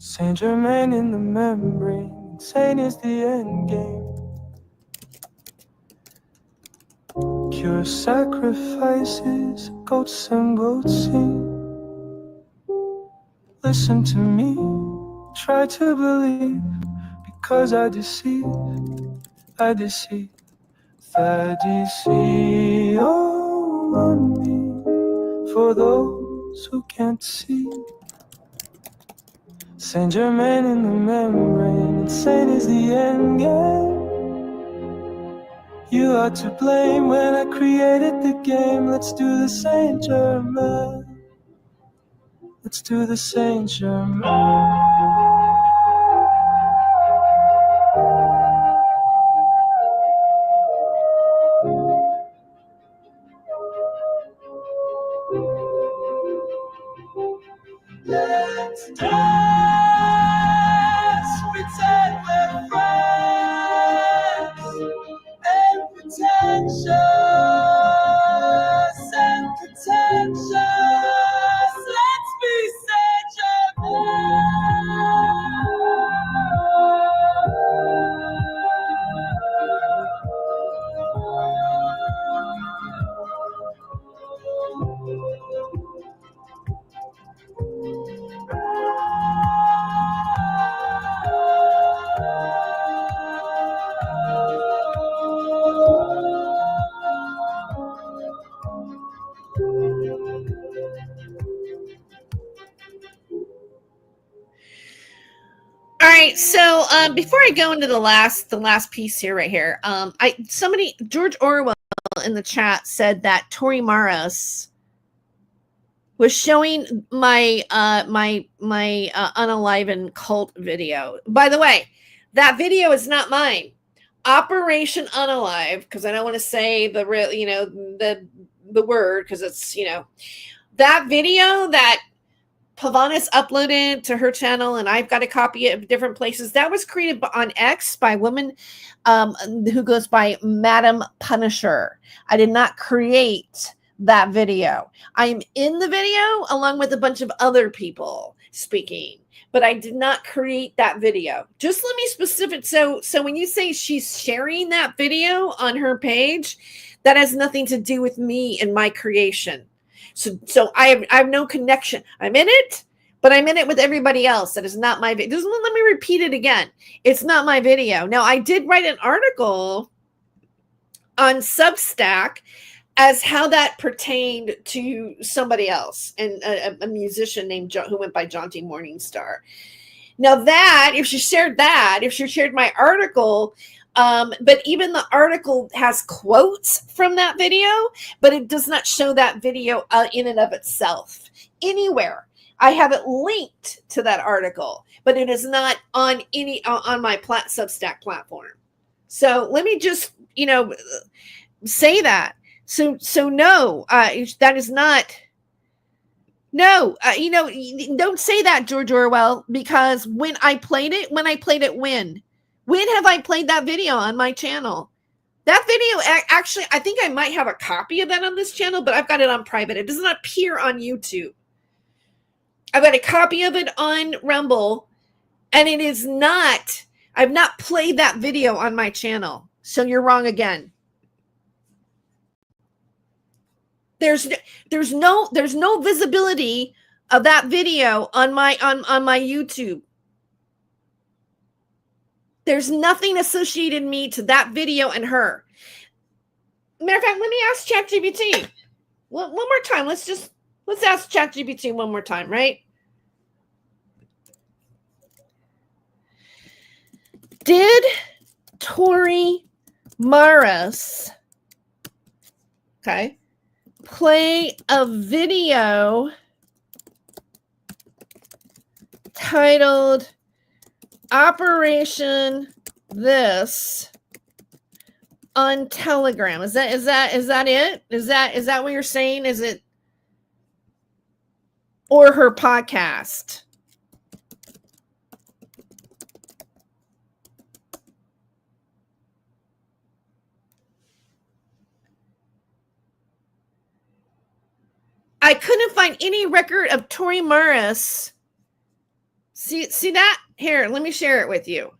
Saint Germain in the membrane, insane is the end game. Pure sacrifices, goats and goats sing. Listen to me, try to believe, because I deceive. Thaddeus on me, for those who can't see. Saint Germain in the membrane, insane is the end game. You are to blame when I created the game. Let's do the Saint Germain. Let's do the Saint Germain. Let's dance, pretend we're friends, and pretentious and pretentious. Let's be Saint All right, so before I go into the last piece here, right here, George Orwell in the chat said that Tori Maras was showing my unalivened cult video. By the way, that video is not mine. Operation Unalive, because I don't want to say the real, the word, because it's, that video that Pavanis uploaded to her channel, and I've got a copy of different places. That was created on X by a woman who goes by Madam Punisher. I did not create that video. I'm in the video along with a bunch of other people speaking, but I did not create that video. Just let me specific. So when you say she's sharing that video on her page, that has nothing to do with me and my creation. So I have no connection. I'm in it, but I'm in it with everybody else. That is not my video. Let me repeat it again. It's not my video. Now, I did write an article on Substack as how that pertained to somebody else, and a musician named who went by Jaunty Morningstar. Now that, if she shared my article, but even the article has quotes from that video, but it does not show that video in and of itself anywhere. I have it linked to that article, but it is not on on my Substack platform. So let me just, say that. So no, that is not. No, don't say that, George Orwell, because when I played it, when have I played that video on my channel? That video, actually, I think I might have a copy of that on this channel, but I've got it on private. It does not appear on YouTube. I've got a copy of it on Rumble, and it is not, I've not played that video on my channel. So you're wrong again. There's no visibility of that video on my YouTube. There's nothing associated me to that video and her. Matter of fact, let me ask ChatGPT one more time. Let's ask ChatGPT one more time, right? Did Tori Maras, play a video titled Operation this on Telegram. Is that it? Is that what you're saying? Is it, or her podcast? I couldn't find any record of Tori Morris. See that? Here, let me share it with you.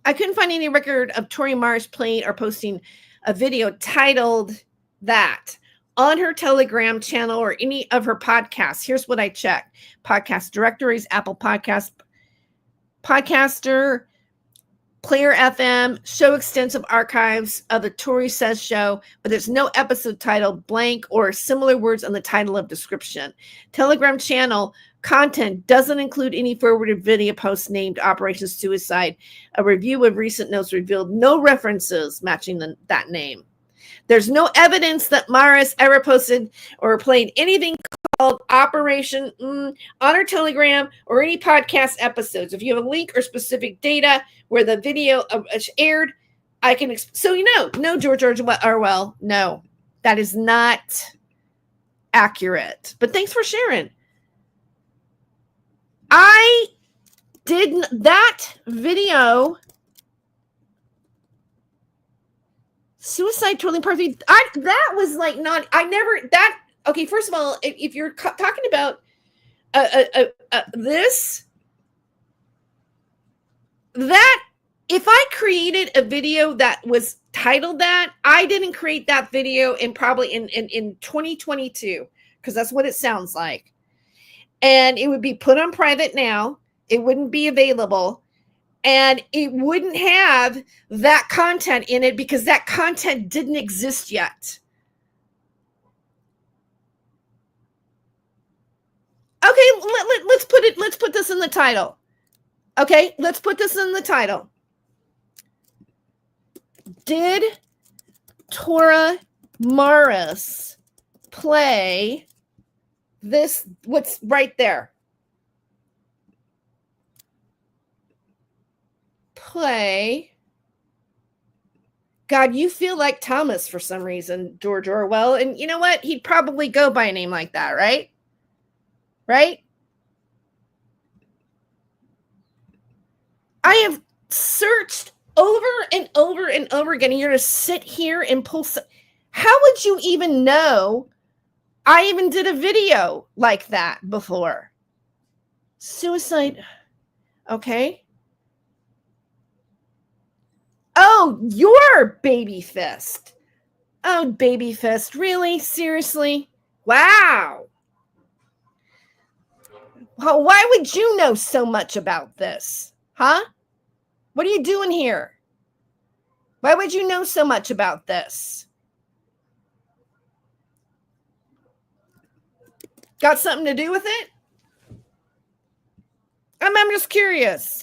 I couldn't find any record of Tori Morris playing or posting a video titled that on her Telegram channel or any of her podcasts. Here's what I checked: podcast directories, Apple Podcast, Podcaster, Player FM, show extensive archives of the Tori Says show, but there's no episode title, blank, or similar words on the title of description. Telegram channel content doesn't include any forwarded video posts named Operation Suicide. A review of recent notes revealed no references matching that name. There's no evidence that Morris ever posted or played anything called Operation on her Telegram or any podcast episodes. If you have a link or specific data where the video aired, I can. So no, George Orwell, no, that is not accurate. But thanks for sharing. I did that video. Suicide Trolling Part 3. That was like not. I never that. Okay, first of all, if you're talking about this, that if I created a video that was titled that, I didn't create that video in probably in 2022, because that's what it sounds like. And it would be put on private now. It wouldn't be available. And it wouldn't have that content in it because that content didn't exist yet. Okay, let's put this in the title. Okay, let's put this in the title. Did Tora Morris play this? What's right there? Play. God, you feel like Thomas for some reason, George Orwell. And you know what? He'd probably go by a name like that, right? Right? I have searched over and over and over again. And you're going to sit here and pull. How would you even know I even did a video like that before? Suicide. Okay. Oh, your Baby Fist. Oh, Baby Fist. Really? Seriously? Wow. Well, why would you know so much about this? Huh? What are you doing here? Why would you know so much about this? Got something to do with it? I'm just curious.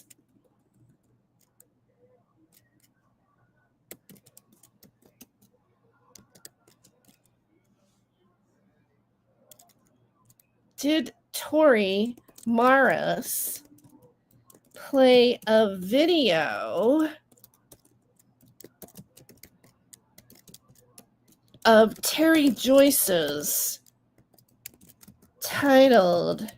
Did Tori Morris play a video of Tere Joyce's titled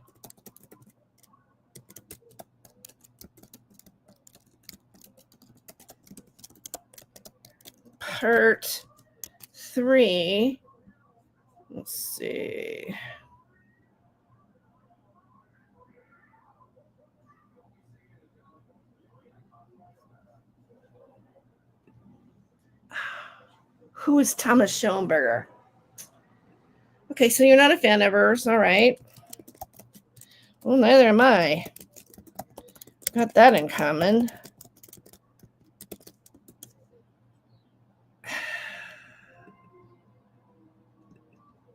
Part 3? Let's see. Who is Thomas Schoenberger? Okay, so you're not a fan of hers. All right. Well, neither am I. Got that in common.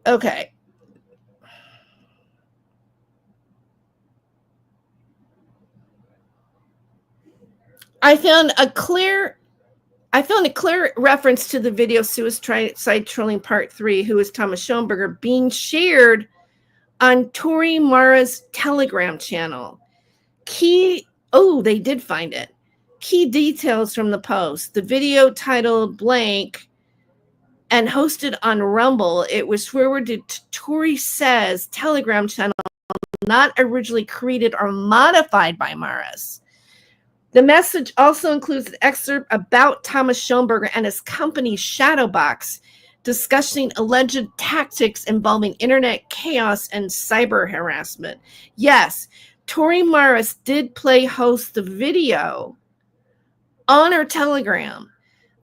Okay. I found a clear I found a clear reference to the video Suicide Trolling Part 3, who is Thomas Schoenberger, being shared on Tori Mara's Telegram channel. They did find it. Key details from the post. The video titled blank and hosted on Rumble. It was forwarded to Tori Says Telegram channel, not originally created or modified by Maras. The message also includes an excerpt about Thomas Schoenberger and his company Shadowbox, discussing alleged tactics involving internet chaos and cyber harassment. Yes, Tori Maras did play host the video on her Telegram.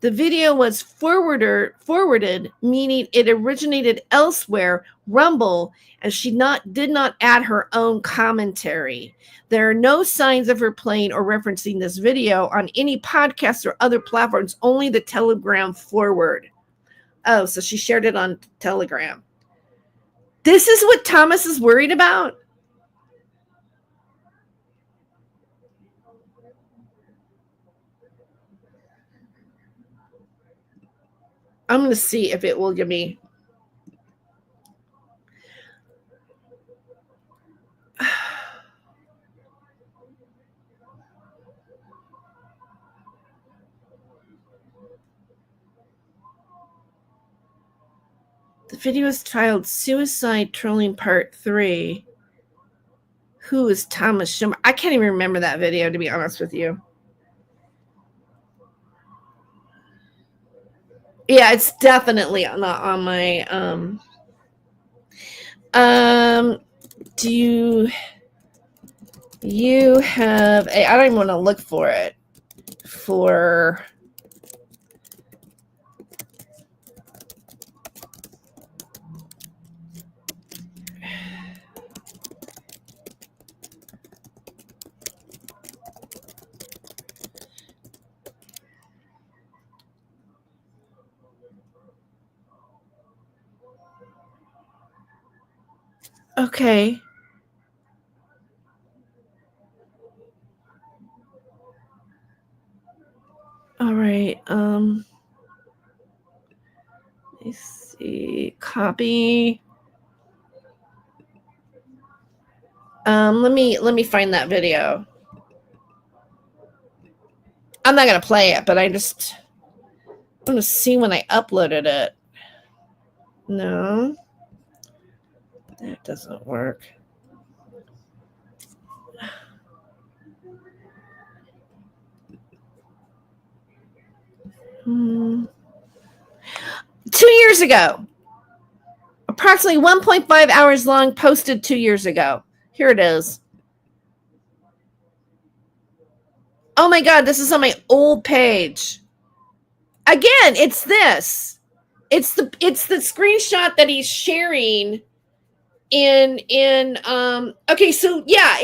The video was forwarded, meaning it originated elsewhere, Rumble, and she did not add her own commentary. There are no signs of her playing or referencing this video on any podcasts or other platforms, only the Telegram forward. Oh, so she shared it on Telegram. This is what Thomas is worried about? I'm going to see if it will give me. The video is titled Suicide Trolling Part 3. Who is Thomas Schimmer? I can't even remember that video, to be honest with you. Yeah, it's definitely not on my do you have a, I don't even want to look for it for okay. All right. Let's see. Copy. Let me find that video. I'm not gonna play it, but I'm gonna see when I uploaded it. No, that doesn't work. Hmm. 2 years ago, approximately 1.5 hours long, posted 2 years ago. Here it is. Oh my God, this is on my old page. Again, it's this. It's the screenshot that he's sharing in okay, so yeah,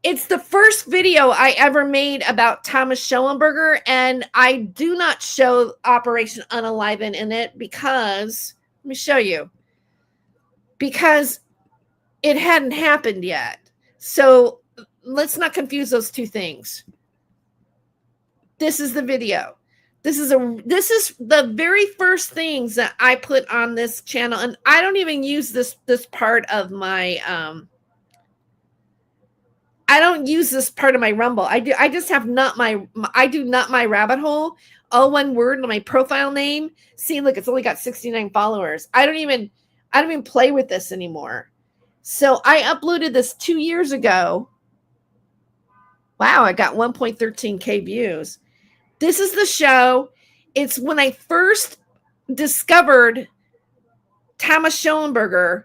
it's the first video I ever made about Thomas Schoenberger, and I do not show Operation Unaliven in it because, let me show you, because it hadn't happened yet. So let's not confuse those two things. This is the video. This is the very first things that I put on this channel, and I don't even use this part of my I don't use this part of my Rumble. I just have not my rabbit hole, all one word on my profile name. See, look, it's only got 69 followers. I don't even play with this anymore. So I uploaded this 2 years ago. Wow, I got 1.13K views. This is the show. It's when I first discovered Thomas Schoenberger.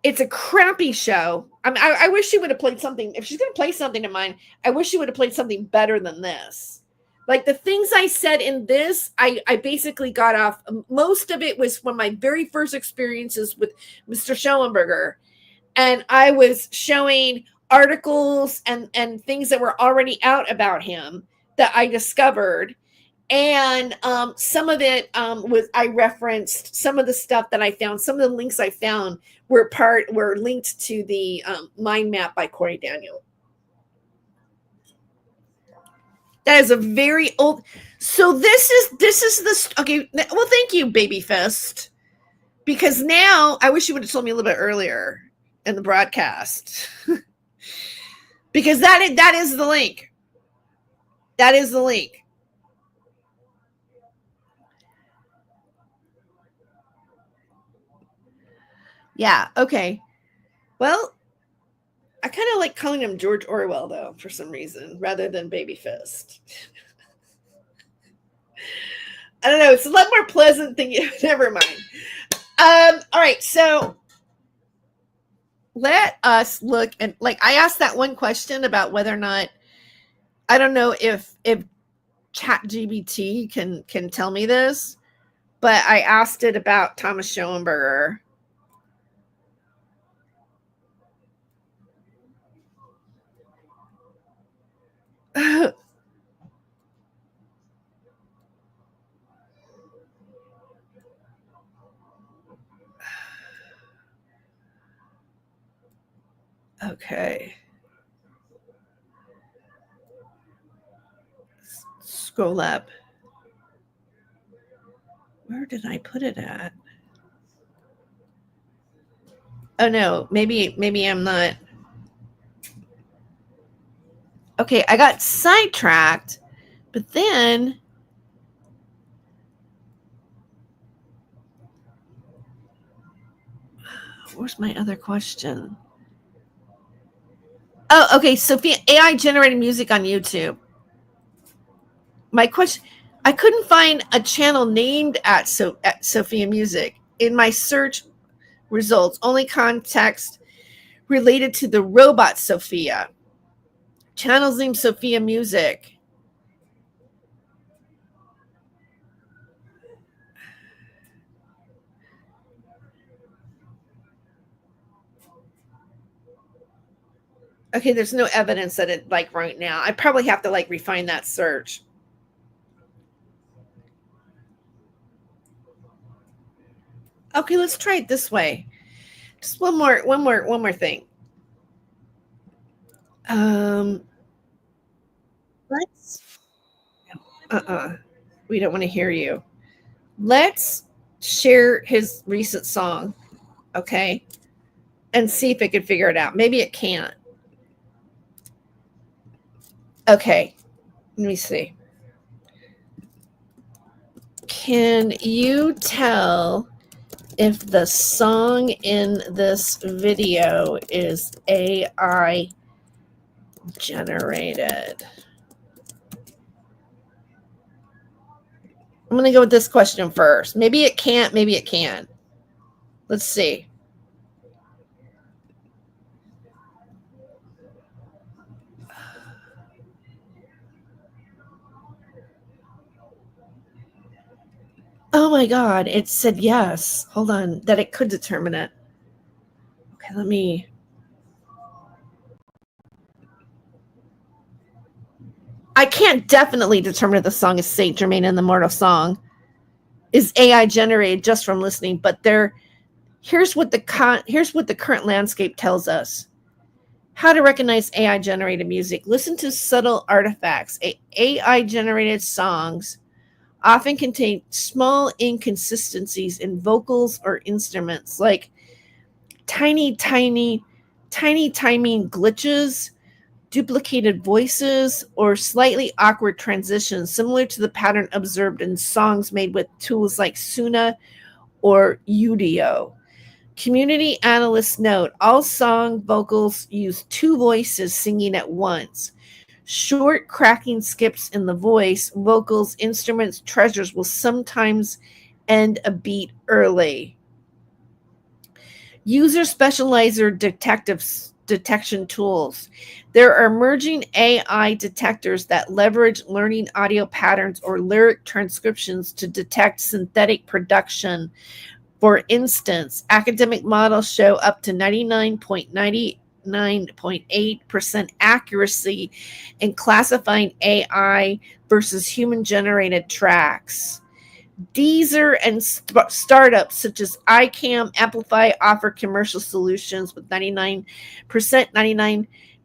It's a crappy show. I wish she would have played something. If she's going to play something of mine, I wish she would have played something better than this. Like the things I said in this, I basically got off. Most of it was from my very first experiences with Mr. Schoenberger. And I was showing articles and things that were already out about him that I discovered. And some of it was, I referenced some of the stuff that I found. Some of the links I found were linked to the mind map by Corey Daniel. That is a very old. So this is the okay. Well, thank you, Baby Fist, because now I wish you would have told me a little bit earlier in the broadcast, because that is the link. That is the link. Yeah. Okay. Well, I kind of like calling him George Orwell though, for some reason, rather than Baby Fist. I don't know. It's a lot more pleasant than you. Never mind. All right. So let us look, and like I asked that one question about whether or not, I don't know if ChatGPT can tell me this, but I asked it about Thomas Schoenberger. Okay. Scroll up. Where did I put it at? Oh no, maybe I'm not. Okay, I got sidetracked, but then where's my other question? Oh, okay. Sophia, AI generated music on YouTube. My question, I couldn't find a channel named at Sophia Music in my search results. Only context related to the robot Sophia. Channels named Sophia Music. Okay, there's no evidence that it like right now. I probably have to like refine that search. Okay, let's try it this way. Just one more thing. Let's we don't want to hear you. Let's share his recent song, okay? And see if it can figure it out. Maybe it can't. Okay. Let me see. Can you tell if the song in this video is AI generated? I'm going to go with this question first. Maybe it can't, maybe it can. Let's see. Oh my God, it said yes. Hold on, that it could determine it. Okay, let me. I can't definitely determine if the song is Saint Germain and the Mortal Song is AI generated just from listening, but here's what the current landscape tells us. How to recognize AI generated music. Listen to subtle artifacts. AI generated songs often contain small inconsistencies in vocals or instruments, like tiny timing glitches, duplicated voices, or slightly awkward transitions, similar to the pattern observed in songs made with tools like Suna or Udio. Community analysts note all song vocals use two voices singing at once. Short cracking skips in the voice, vocals, instruments, treasures will sometimes end a beat early. User specializer detection tools. There are emerging AI detectors that leverage learning audio patterns or lyric transcriptions to detect synthetic production. For instance, academic models show up to 99.8% accuracy in classifying AI versus human-generated tracks. Deezer and startups such as iCam Amplify offer commercial solutions with 99%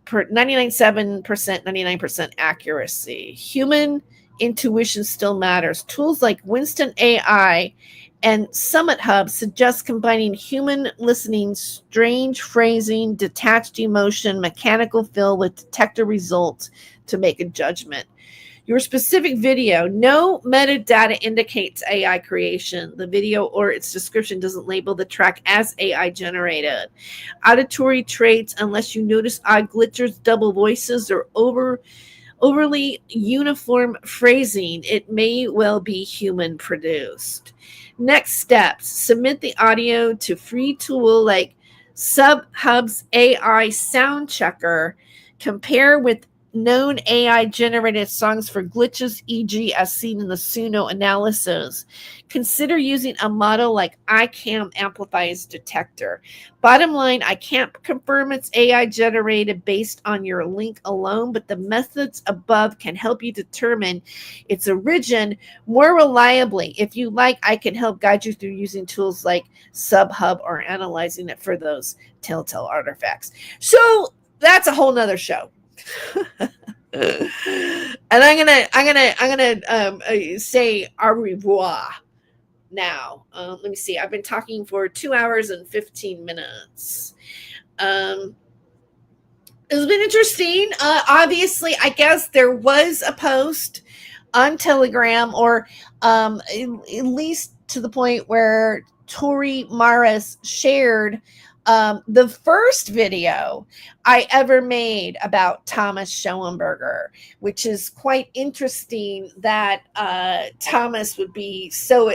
99.7%, 99% accuracy. Human intuition still matters. Tools like Winston AI and Summit Hub suggest combining human listening, strange phrasing, detached emotion, mechanical feel with detector results to make a judgment. Your specific video, no metadata indicates AI creation. The video or its description doesn't label the track as AI generated. Auditory traits, unless you notice odd glitches, double voices, or overly uniform phrasing, it may well be human produced. Next steps, submit the audio to free tool like SubHub's AI Sound Checker. Compare with known AI generated songs for glitches, e.g., as seen in the Suno analysis. Consider using a model like iCam Amplify's detector. Bottom line, I can't confirm it's AI generated based on your link alone, but the methods above can help you determine its origin more reliably. If you like, I can help guide you through using tools like SubHub or analyzing it for those telltale artifacts. So that's a whole nother show. And I'm gonna say au revoir now. Let me see. I've been talking for 2 hours and 15 minutes. It's been interesting. Obviously, I guess there was a post on Telegram, or at least to the point where Tori Maris shared the first video I ever made about Thomas Schoenberger, which is quite interesting that Thomas would be so,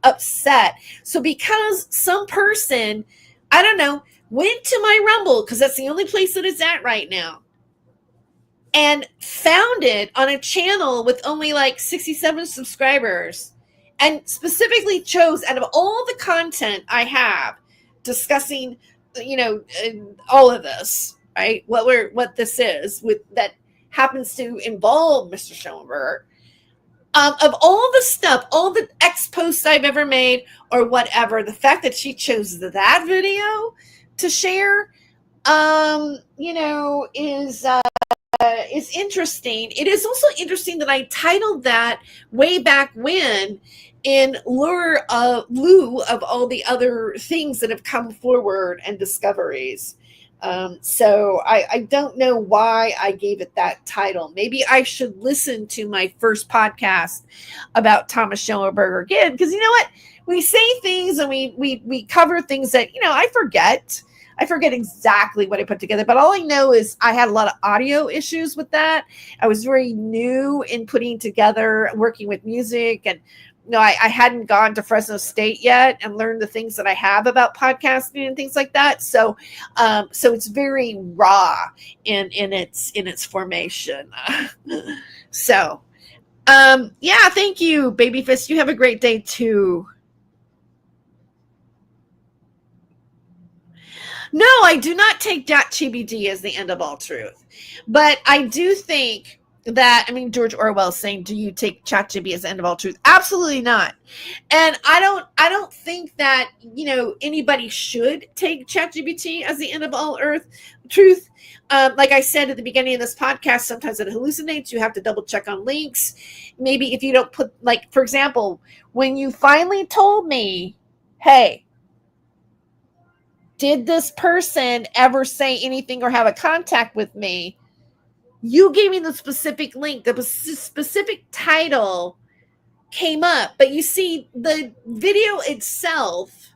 upset. So because some person, I don't know, went to my Rumble, because that's the only place that it's at right now, and found it on a channel with only like 67 subscribers, and specifically chose, out of all the content I have discussing, all of this, right? What this is with that happens to involve Mr. Schoenberger. Of all the stuff, all the X posts I've ever made or whatever, the fact that she chose that video to share, is interesting. It is also interesting that I titled that way back when, in lieu of all the other things that have come forward and discoveries. So I don't know why I gave it that title. Maybe I should listen to my first podcast about Thomas Schoenberger again, because you know what? We say things and we cover things that, I forget. I forget exactly what I put together, but all I know is I had a lot of audio issues with that. I was very new in putting together, working with music, and I hadn't gone to Fresno State yet and learned the things that I have about podcasting and things like that. So it's very raw in its formation. So thank you, Babyfist. You have a great day too. No, I do not take ChatGPT as the end of all truth. But I do think that, George Orwell saying, do you take ChatGPT as the end of all truth? Absolutely not. And I don't think that, anybody should take ChatGPT as the end of all truth. Like I said at the beginning of this podcast, sometimes it hallucinates. You have to double check on links. Maybe if you don't put, like, for example, when you finally told me, hey, did this person ever say anything or have a contact with me? You gave me the specific link, the specific title came up. But you see, the video itself,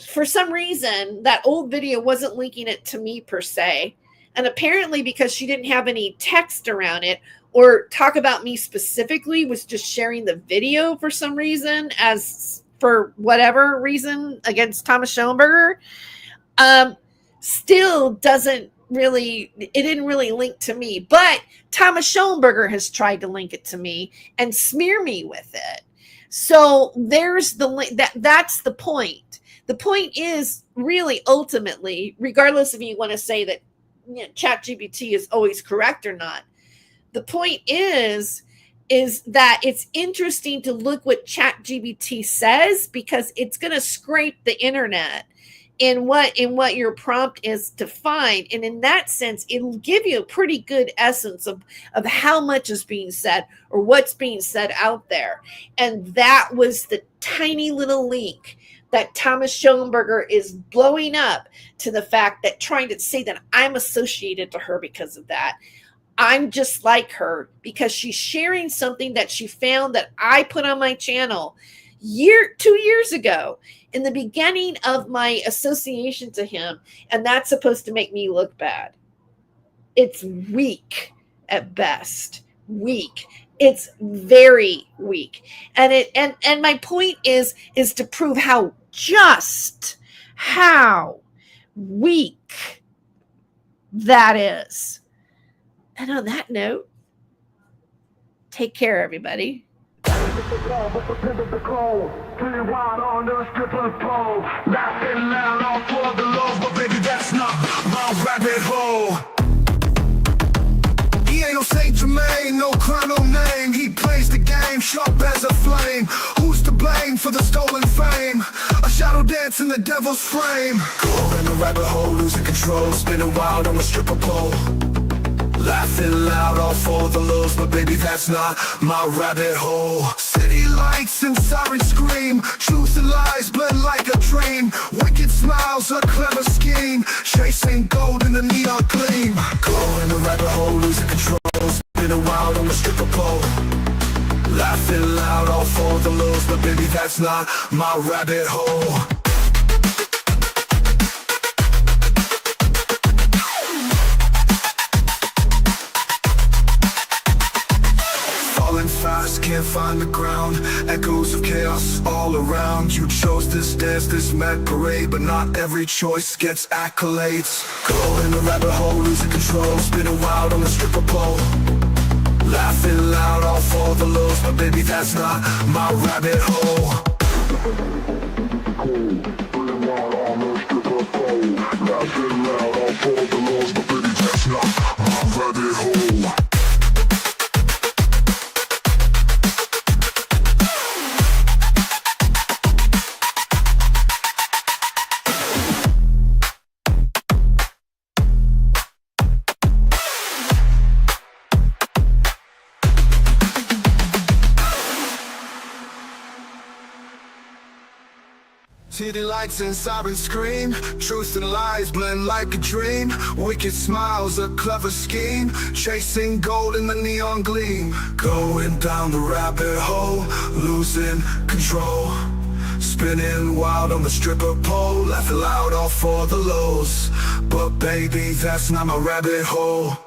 for some reason, that old video wasn't linking it to me per se. And apparently because she didn't have any text around it or talk about me specifically, was just sharing the video for some reason, as for whatever reason, against Thomas Schoenberger, still didn't really link to me. But Thomas Schoenberger has tried to link it to me and smear me with it. So there's the link. That's the point. The point is really, ultimately, regardless if you want to say that ChatGPT is always correct or not, the point is that it's interesting to look what ChatGPT says, because it's going to scrape the internet in what your prompt is to find. And in that sense, it'll give you a pretty good essence of how much is being said or what's being said out there. And that was the tiny little link that Thomas Schoenberger is blowing up to the fact that, trying to say that I'm associated to her because of that. I'm just like her because she's sharing something that she found that I put on my channel 2 years ago in the beginning of my association to him. And that's supposed to make me look bad. It's weak at best. Weak. It's very weak. And my point is to prove how weak that is. And on that note, take care, everybody. He ain't no Saint Germain, no crown, no name. He plays the game sharp as a flame. Who's to blame for the stolen fame? A shadow dance in the devil's frame. Go in the rabbit hole, losing control, spinning wild on a stripper pole. Laughing loud, all for the lows, but baby, that's not my rabbit hole. City lights and sirens scream, truth and lies blend like a dream. Wicked smiles, a clever scheme, chasing gold in the neon gleam. Go in the rabbit hole, losing control, spinning wild on the stripper pole. Laughing loud, all for the lows, but baby, that's not my rabbit hole. Fast, can't find the ground. Echoes of chaos all around. You chose this dance, this mad parade, but not every choice gets accolades. Go in the rabbit hole, losing control, spinning wild on the stripper pole. Laughing loud, all for the lows, but baby, that's not my rabbit hole. Spinning wild on the stripper pole. Laughing loud, all for the lows, but baby, that's not my rabbit hole. City lights and sirens scream, truth and lies blend like a dream. Wicked smiles, a clever scheme, chasing gold in the neon gleam. Going down the rabbit hole, losing control, spinning wild on the stripper pole. Laughing loud, all for the lows, but baby, that's not my rabbit hole.